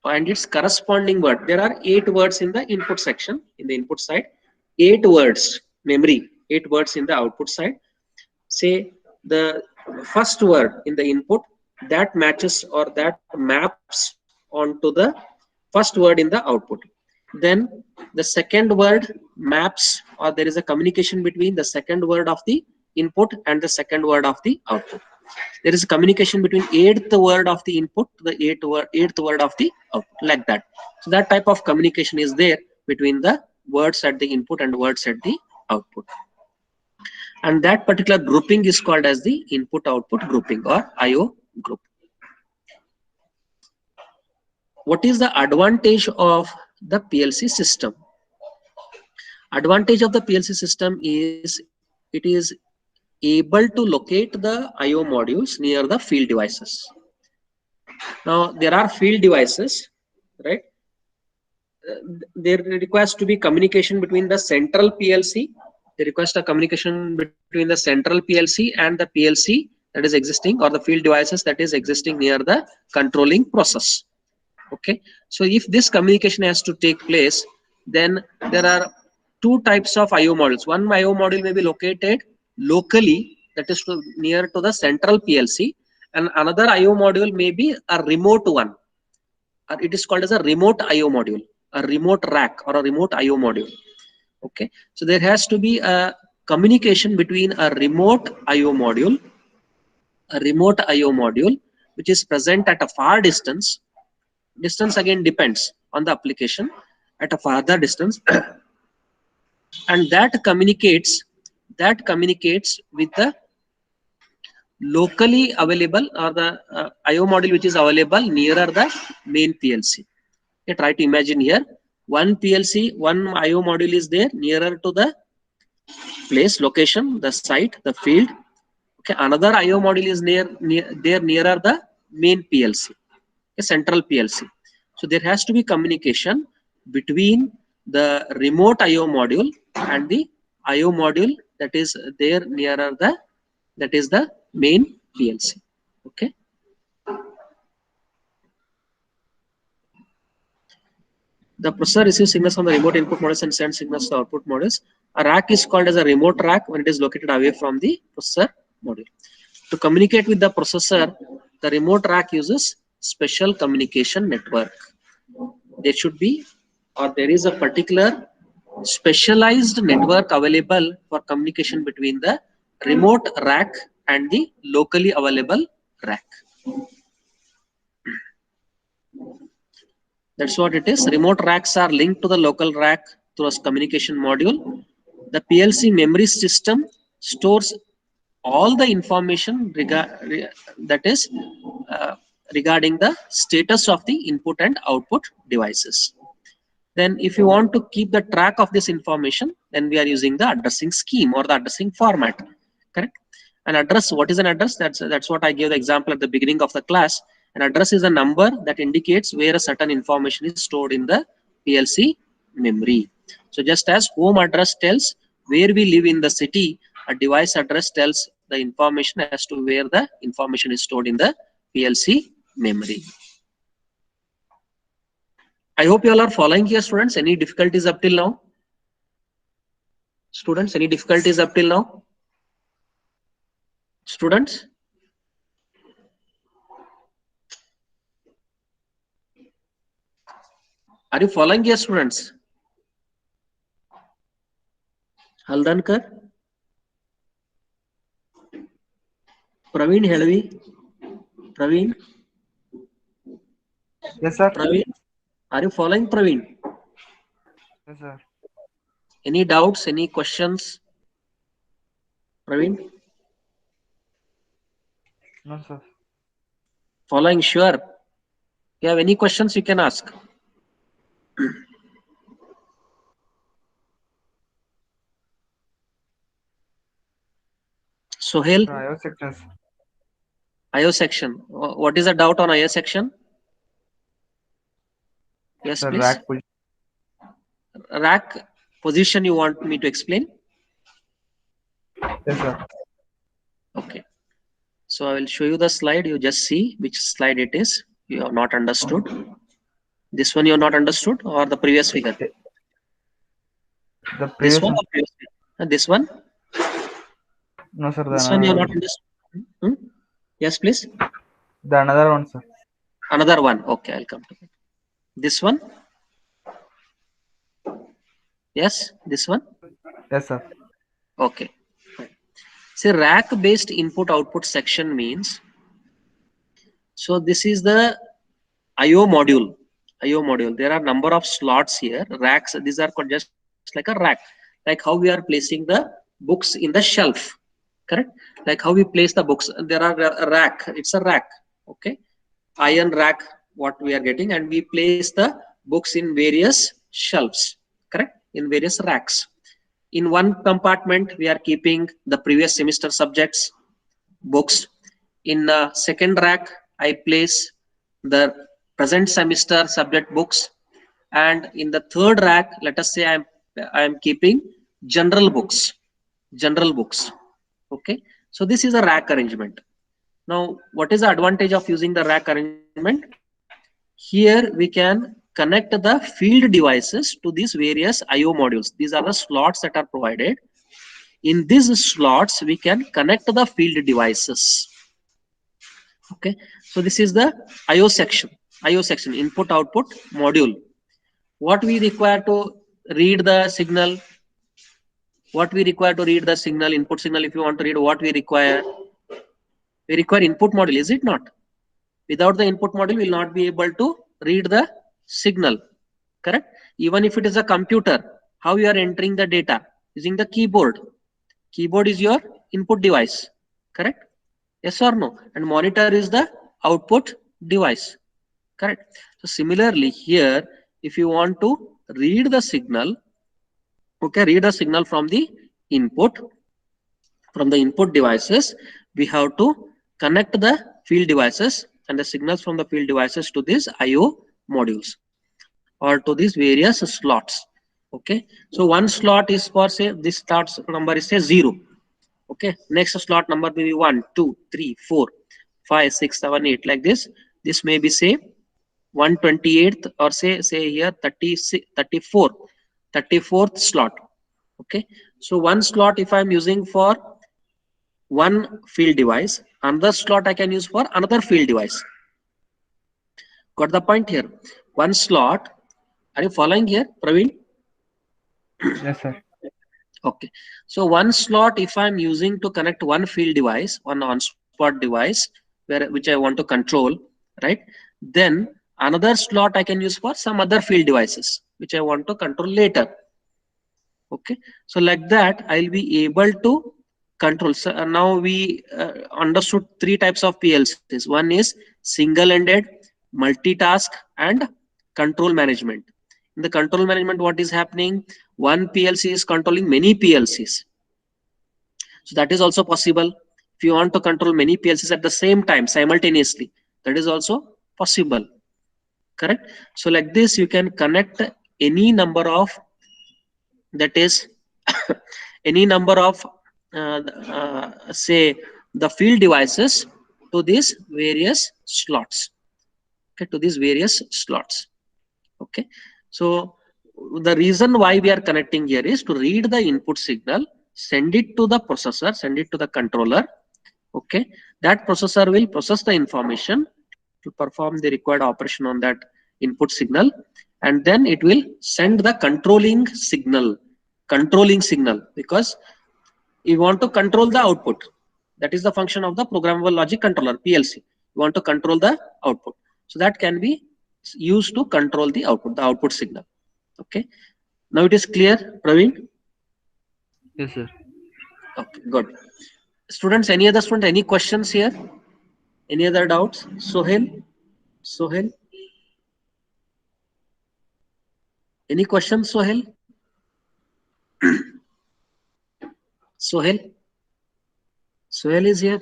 and its corresponding word. There are 8 words in the input section, in the input side, 8 words memory, 8 words in the output side. Say the first word in the input that matches or that maps onto the first word in the output. Then the second word maps, or there is a communication between the second word of the input and the second word of the output. There is a communication between 8th word of the input to the 8th word of the output, like that. So that type of communication is there between the words at the input and words at the output. And that particular grouping is called as the input output grouping or IO group. What is the advantage of the PLC system? Advantage of the PLC system is it is able to locate the IO modules near the field devices. Now there are field devices, right? There requires to be communication between the central PLC. They request a communication between the central PLC and the PLC that is existing, or the field devices that is existing near the controlling process. Okay, so if this communication has to take place, then there are 2 types of IO modules. One IO module may be located locally, that is near to the central PLC, and another IO module may be a remote one. It is called as a remote IO module, a remote rack or a remote IO module. Okay, so there has to be a communication between a remote IO module, which is present at a far distance. Distance again depends on the application, at a farther distance, and that communicates with the locally available, or the IO module which is available nearer the main PLC. Okay, try to imagine here, one PLC, one IO module is there nearer to the place, location, the site, the field. Okay, another IO module is nearer the main PLC, a central PLC. So there has to be communication between the remote IO module and the IO module that is there nearer the main PLC. Okay. The processor receives signals from the remote input modules and sends signals to output modules. A rack is called as a remote rack when it is located away from the processor module. To communicate with the processor, the remote rack uses special communication network. There should be, or there is a particular specialized network available for communication between the remote rack and the locally available rack. That's what it is. Remote racks are linked to the local rack through a communication module. The PLC memory system stores all the information that is regarding the status of the input and output devices. Then if you want to keep the track of this information, then we are using the addressing scheme or the addressing format. Correct? An address, what is an address? That's what I gave the example at the beginning of the class. An address is a number that indicates where a certain information is stored in the PLC memory. So just as home address tells where we live in the city, a device address tells the information as to where the information is stored in the PLC memory. I hope you all are following here, students. Any difficulties up till now? Students, any difficulties up till now? Students? Are you following here, students? Haldankar, Praveen Helvi, Praveen, Yes, sir. Praveen, are you following Praveen? Yes, sir. Any doubts, any questions? Praveen, No, sir. following, sure. You have any questions you can ask. Sohail, I have sections. IO section. What is the doubt on IO section? Yes, Sir, please. rack position. Rack position you want me to explain? Yes, sir. Okay. So I will show you the slide. You just see which slide it is. You have not understood. This one you have not understood, or the previous figure? The This previous one one. or previous figure? And this one? No, sir. The This one you have another not one. understood. Hmm? Yes, please. The another one, sir. Another one. Okay, I'll come to it. This one? Yes, this one? Yes, sir. Okay. See, rack-based input-output section means, so this is the IO module. IO module. There are number of slots here. Racks. These are just like a rack. Like how we are placing the books in the shelf. Correct? Like how we place the books. There are a rack. It's a rack. Okay. Iron rack. What we are getting, and we place the books in various shelves. Correct? In various racks. In one compartment, we are keeping the previous semester subjects, books. In the second rack, I place the present semester subject books. And in the third rack, let us say I am keeping general books. General books. Okay. So this is a rack arrangement. Now, what is the advantage of using the rack arrangement? Here we can connect the field devices to these various IO modules. These are the slots that are provided. In these slots, we can connect the field devices. Okay, so this is the IO section. IO section, input output module. What we require to read the signal? What we require to read the signal, input signal? If you want to read, what we require input module, is it not? Without the input module, we will not be able to read the signal. Correct? Even if it is a computer, how you are entering the data? Using the keyboard. Keyboard is your input device. Correct? Yes or no? And monitor is the output device. Correct? So similarly here, if you want to read the signal, okay, read the signal from the input devices, we have to connect the field devices and the signals from the field devices to these IO modules or to these various slots. Okay, so one slot is for, say, this slot number is, say, 0. Okay, next slot number may be 1, 2, 3, 4, 5, 6, 7, 8, like this. This may be, say, 128th, or say here 36, 34th slot. Okay, so one slot if I'm using for one field device, another slot I can use for another field device. Got the point here? One slot. Are you following here, Praveen? Yes, sir. Okay, so one slot if I'm using to connect one field device, one on-spot device, which I want to control, right? Then another slot I can use for some other field devices which I want to control later. Okay, so like that I'll be able to control. So now we understood three types of PLCs. One is single-ended, multitask, and control management. In the control management, what is happening? One PLC is controlling many PLCs. So that is also possible. If you want to control many PLCs at the same time, simultaneously, that is also possible. Correct? So like this, you can connect any number of, that is any number of say the field devices to these various slots. Okay, to these various slots. Okay, so the reason why we are connecting here is to read the input signal, send it to the processor, send it to the controller. Okay, that processor will process the information to perform the required operation on that input signal, and then it will send the controlling signal. controlling signal, because we want to control the output. That is the function of the programmable logic controller, PLC. We want to control the output. So that can be used to control the output signal. Okay. Now it is clear, Praveen? Yes, sir. Okay, good. Students, any other student, any questions here? Any other doubts? Sohail? Sohail? Any questions, Sohail? Sohail? Sohail is here.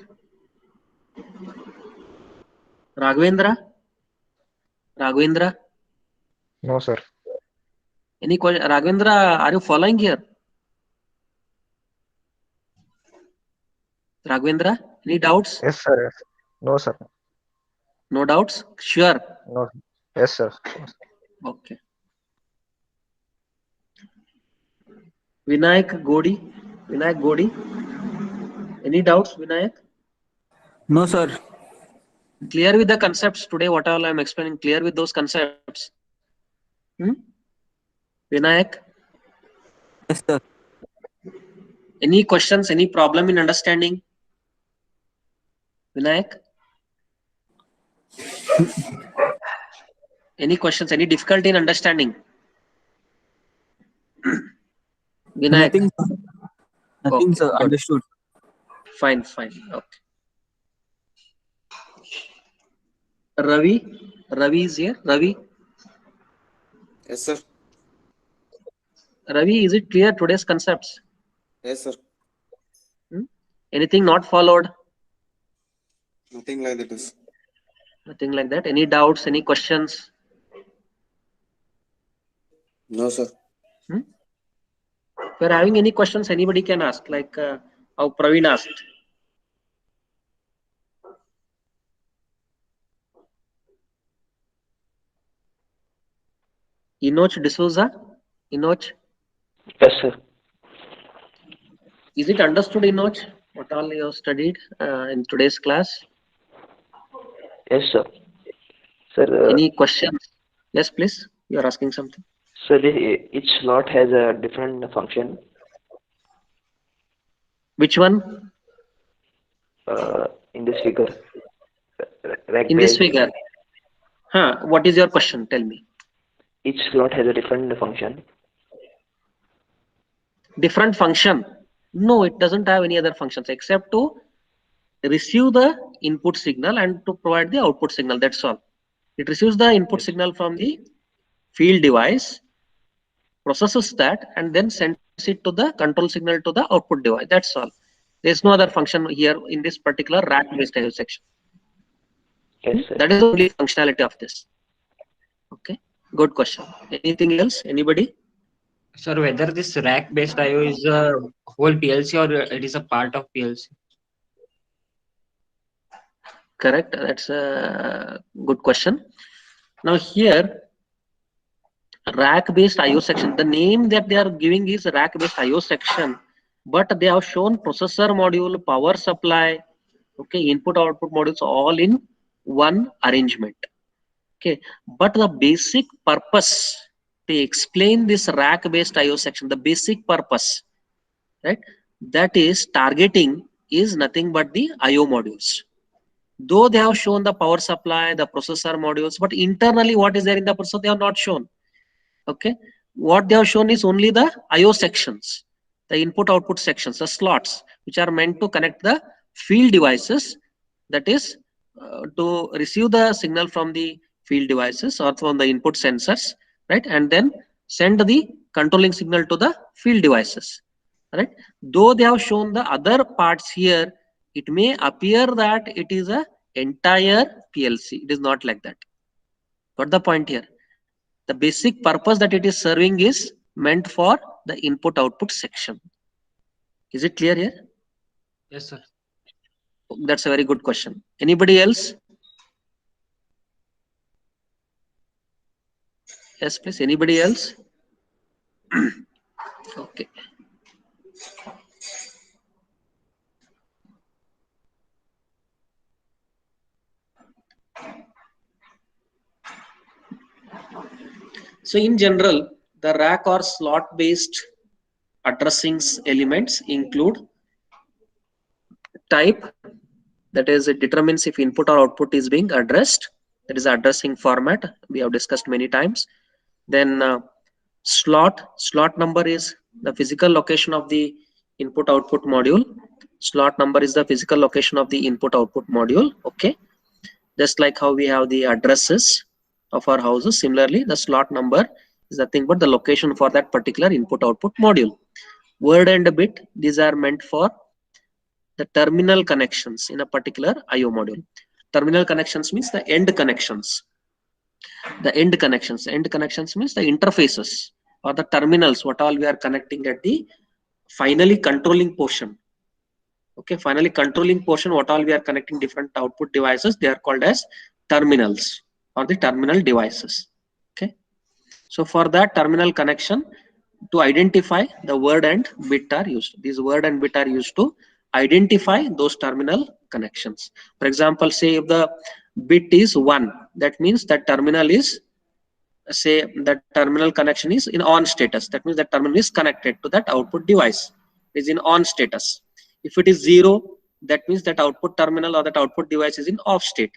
Raghavendra? Raghavendra? No, sir. Any question? Raghavendra, are you following here? Raghavendra, any doubts? Yes, sir. Yes. No, sir. No doubts? Sure. No. Yes, sir. Okay. Vinayak Godi? Vinayak Godi? Any doubts, Vinayak? No, sir. Clear with the concepts today, what all I am explaining, clear with those concepts? Vinayak? Yes, sir. Any questions, any problem in understanding? Vinayak? Any questions, any difficulty in understanding? Vinayak? Nothing, sir. Nothing, Okay, sir. good. Understood. Fine, fine. Okay. Ravi? Ravi is here. Ravi? Yes, sir. Ravi, is it clear today's concepts? Yes, sir. Anything not followed? Nothing like that is. Nothing like that. Any doubts, any questions? No, sir. If you're having any questions, anybody can ask, like how Praveen asked. Inoch D'Souza? Inoch? Yes, sir. Is it understood, Inoch, what all you have studied in today's class? Yes, sir. Sir, Any questions? Yes, please. You are asking something. sir, each slot has a different function. Which one? In this figure, rack In this based. figure. What is your question? Tell me. Each slot has a different function. Different function? No, it doesn't have any other functions except to receive the input signal and to provide the output signal. That's all. It receives the input signal from the field device, processes that, and then sends it to the control signal to the output device. That's all. There's no other function here in this particular rack-based IO section. Yes, sir. That is the only functionality of this. Okay, good question. Anything else? Anybody? Sir, whether this rack-based IO is a whole PLC or it is a part of PLC? Correct. That's a good question. Now here, rack-based IO section. The name that they are giving is rack-based IO section, but they have shown processor module, power supply, okay, input-output modules all in one arrangement. Okay, but the basic purpose, they explain this rack-based IO section. The basic purpose, right? That is targeting is nothing but the IO modules. Though they have shown the power supply, the processor modules, but internally what is there in the processor, they have not shown. Okay, what they have shown is only the IO sections, the input output sections, the slots, which are meant to connect the field devices, that is to receive the signal from the field devices or from the input sensors, right, and then send the controlling signal to the field devices, right. Though they have shown the other parts here, it may appear that it is a entire PLC. It is not like that. Got the point here? The basic purpose that it is serving is meant for the input output section. Is it clear here? Yes, sir. That's a very good question. Anybody else? Yes, please. Anybody else? Okay. So in general, the rack or slot based addressing elements include type, that is it determines if input or output is being addressed, that is addressing format we have discussed many times. Then slot number is the physical location of the input output module. Slot number is the physical location of the input output module. Okay, just like how we have the addresses of our houses, similarly the slot number is nothing but the location for that particular input output module. Word and bit, these are meant for the terminal connections in a particular IO module. Terminal connections means the end connections. The end connections means the interfaces or the terminals, what all we are connecting at the finally controlling portion. Okay, finally controlling portion, what all we are connecting different output devices, they are called as terminals or the terminal devices. Okay, so for that terminal connection, to identify, the word and bit are used. These word and bit are used to identify those terminal connections. For example, say if the bit is 1, that means that terminal is, say that terminal connection is in on status. That means that terminal is connected to that output device, is in on status. If it is 0, that means that output terminal or that output device is in off state.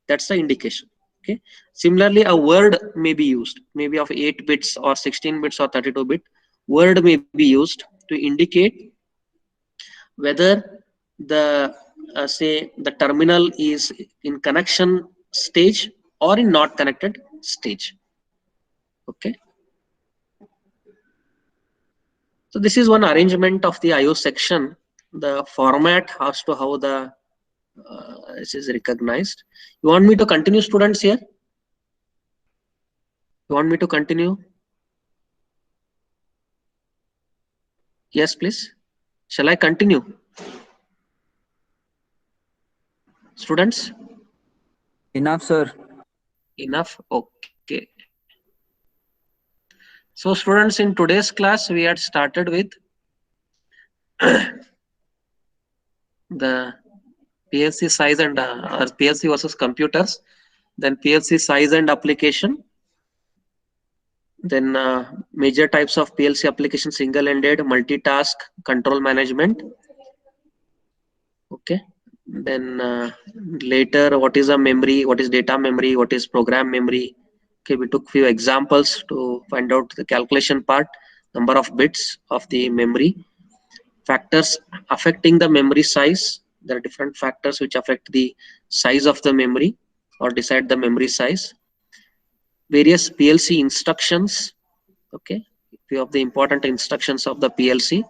That's the indication. Okay. Similarly, a word may be used, maybe of 8 bits or 16 bits or 32 bit. Word may be used to indicate whether the say the terminal is in connection stage or in not connected stage. Okay. So this is one arrangement of the IO section. The format as to how the this is recognized. You want me to continue, students, here? You want me to continue? Yes, please. Shall I continue? Students? Enough, sir. Enough? Okay. So students, in today's class, we had started with the PLC size and PLC versus computers, then PLC size and application, then major types of PLC application, single-ended, multitask, control management. Okay. Then later, what is a memory, what is data memory, what is program memory. Okay, we took few examples to find out the calculation part, number of bits of the memory, factors affecting the memory size. There are different factors which affect the size of the memory or decide the memory size. Various PLC instructions. Okay, few of the important instructions of the PLC.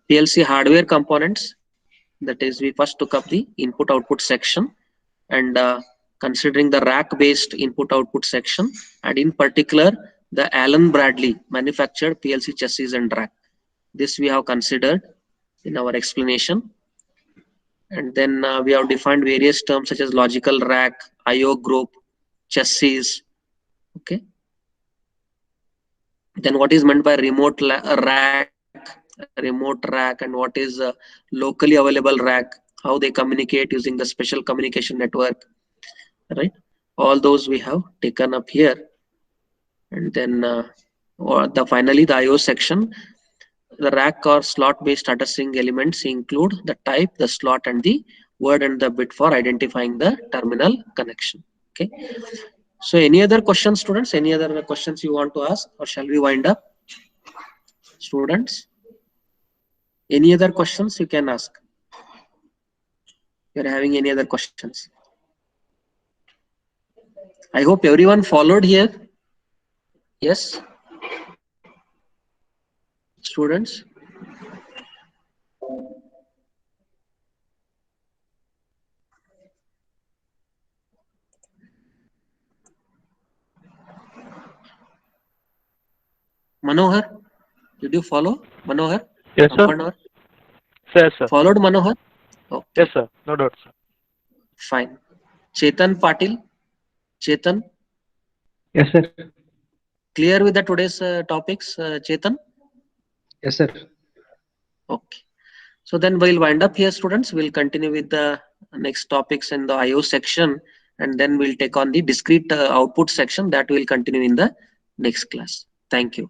PLC hardware components. That is, we first took up the input output section and considering the rack based input output section, and in particular the Allen Bradley manufactured PLC chassis and rack. This we have considered in our explanation. And then we have defined various terms such as logical rack, IO group, chassis. Okay. Then what is meant by remote rack, and what is locally available rack, how they communicate using the special communication network, right? All those we have taken up here. And then finally the IO section, the rack or slot based addressing elements include the type, the slot, and the word and the bit for identifying the terminal connection. Okay. So any other questions, students? Any other questions you want to ask, or shall we wind up? Students, any other questions you can ask? You're having any other questions? I hope everyone followed here. Yes, students. Manohar, did you follow? Manohar? Yes, sir. Manohar? Yes, sir. Followed, Manohar? Okay. Yes, sir. No doubt, sir. Fine. Chetan Patil? Chetan? Yes, sir. Clear with the today's topics, Chetan? Yes, sir. Okay. So then we'll wind up here, students. We'll continue with the next topics in the IO section, and then we'll take on the discrete output section that will continue in the next class. Thank you.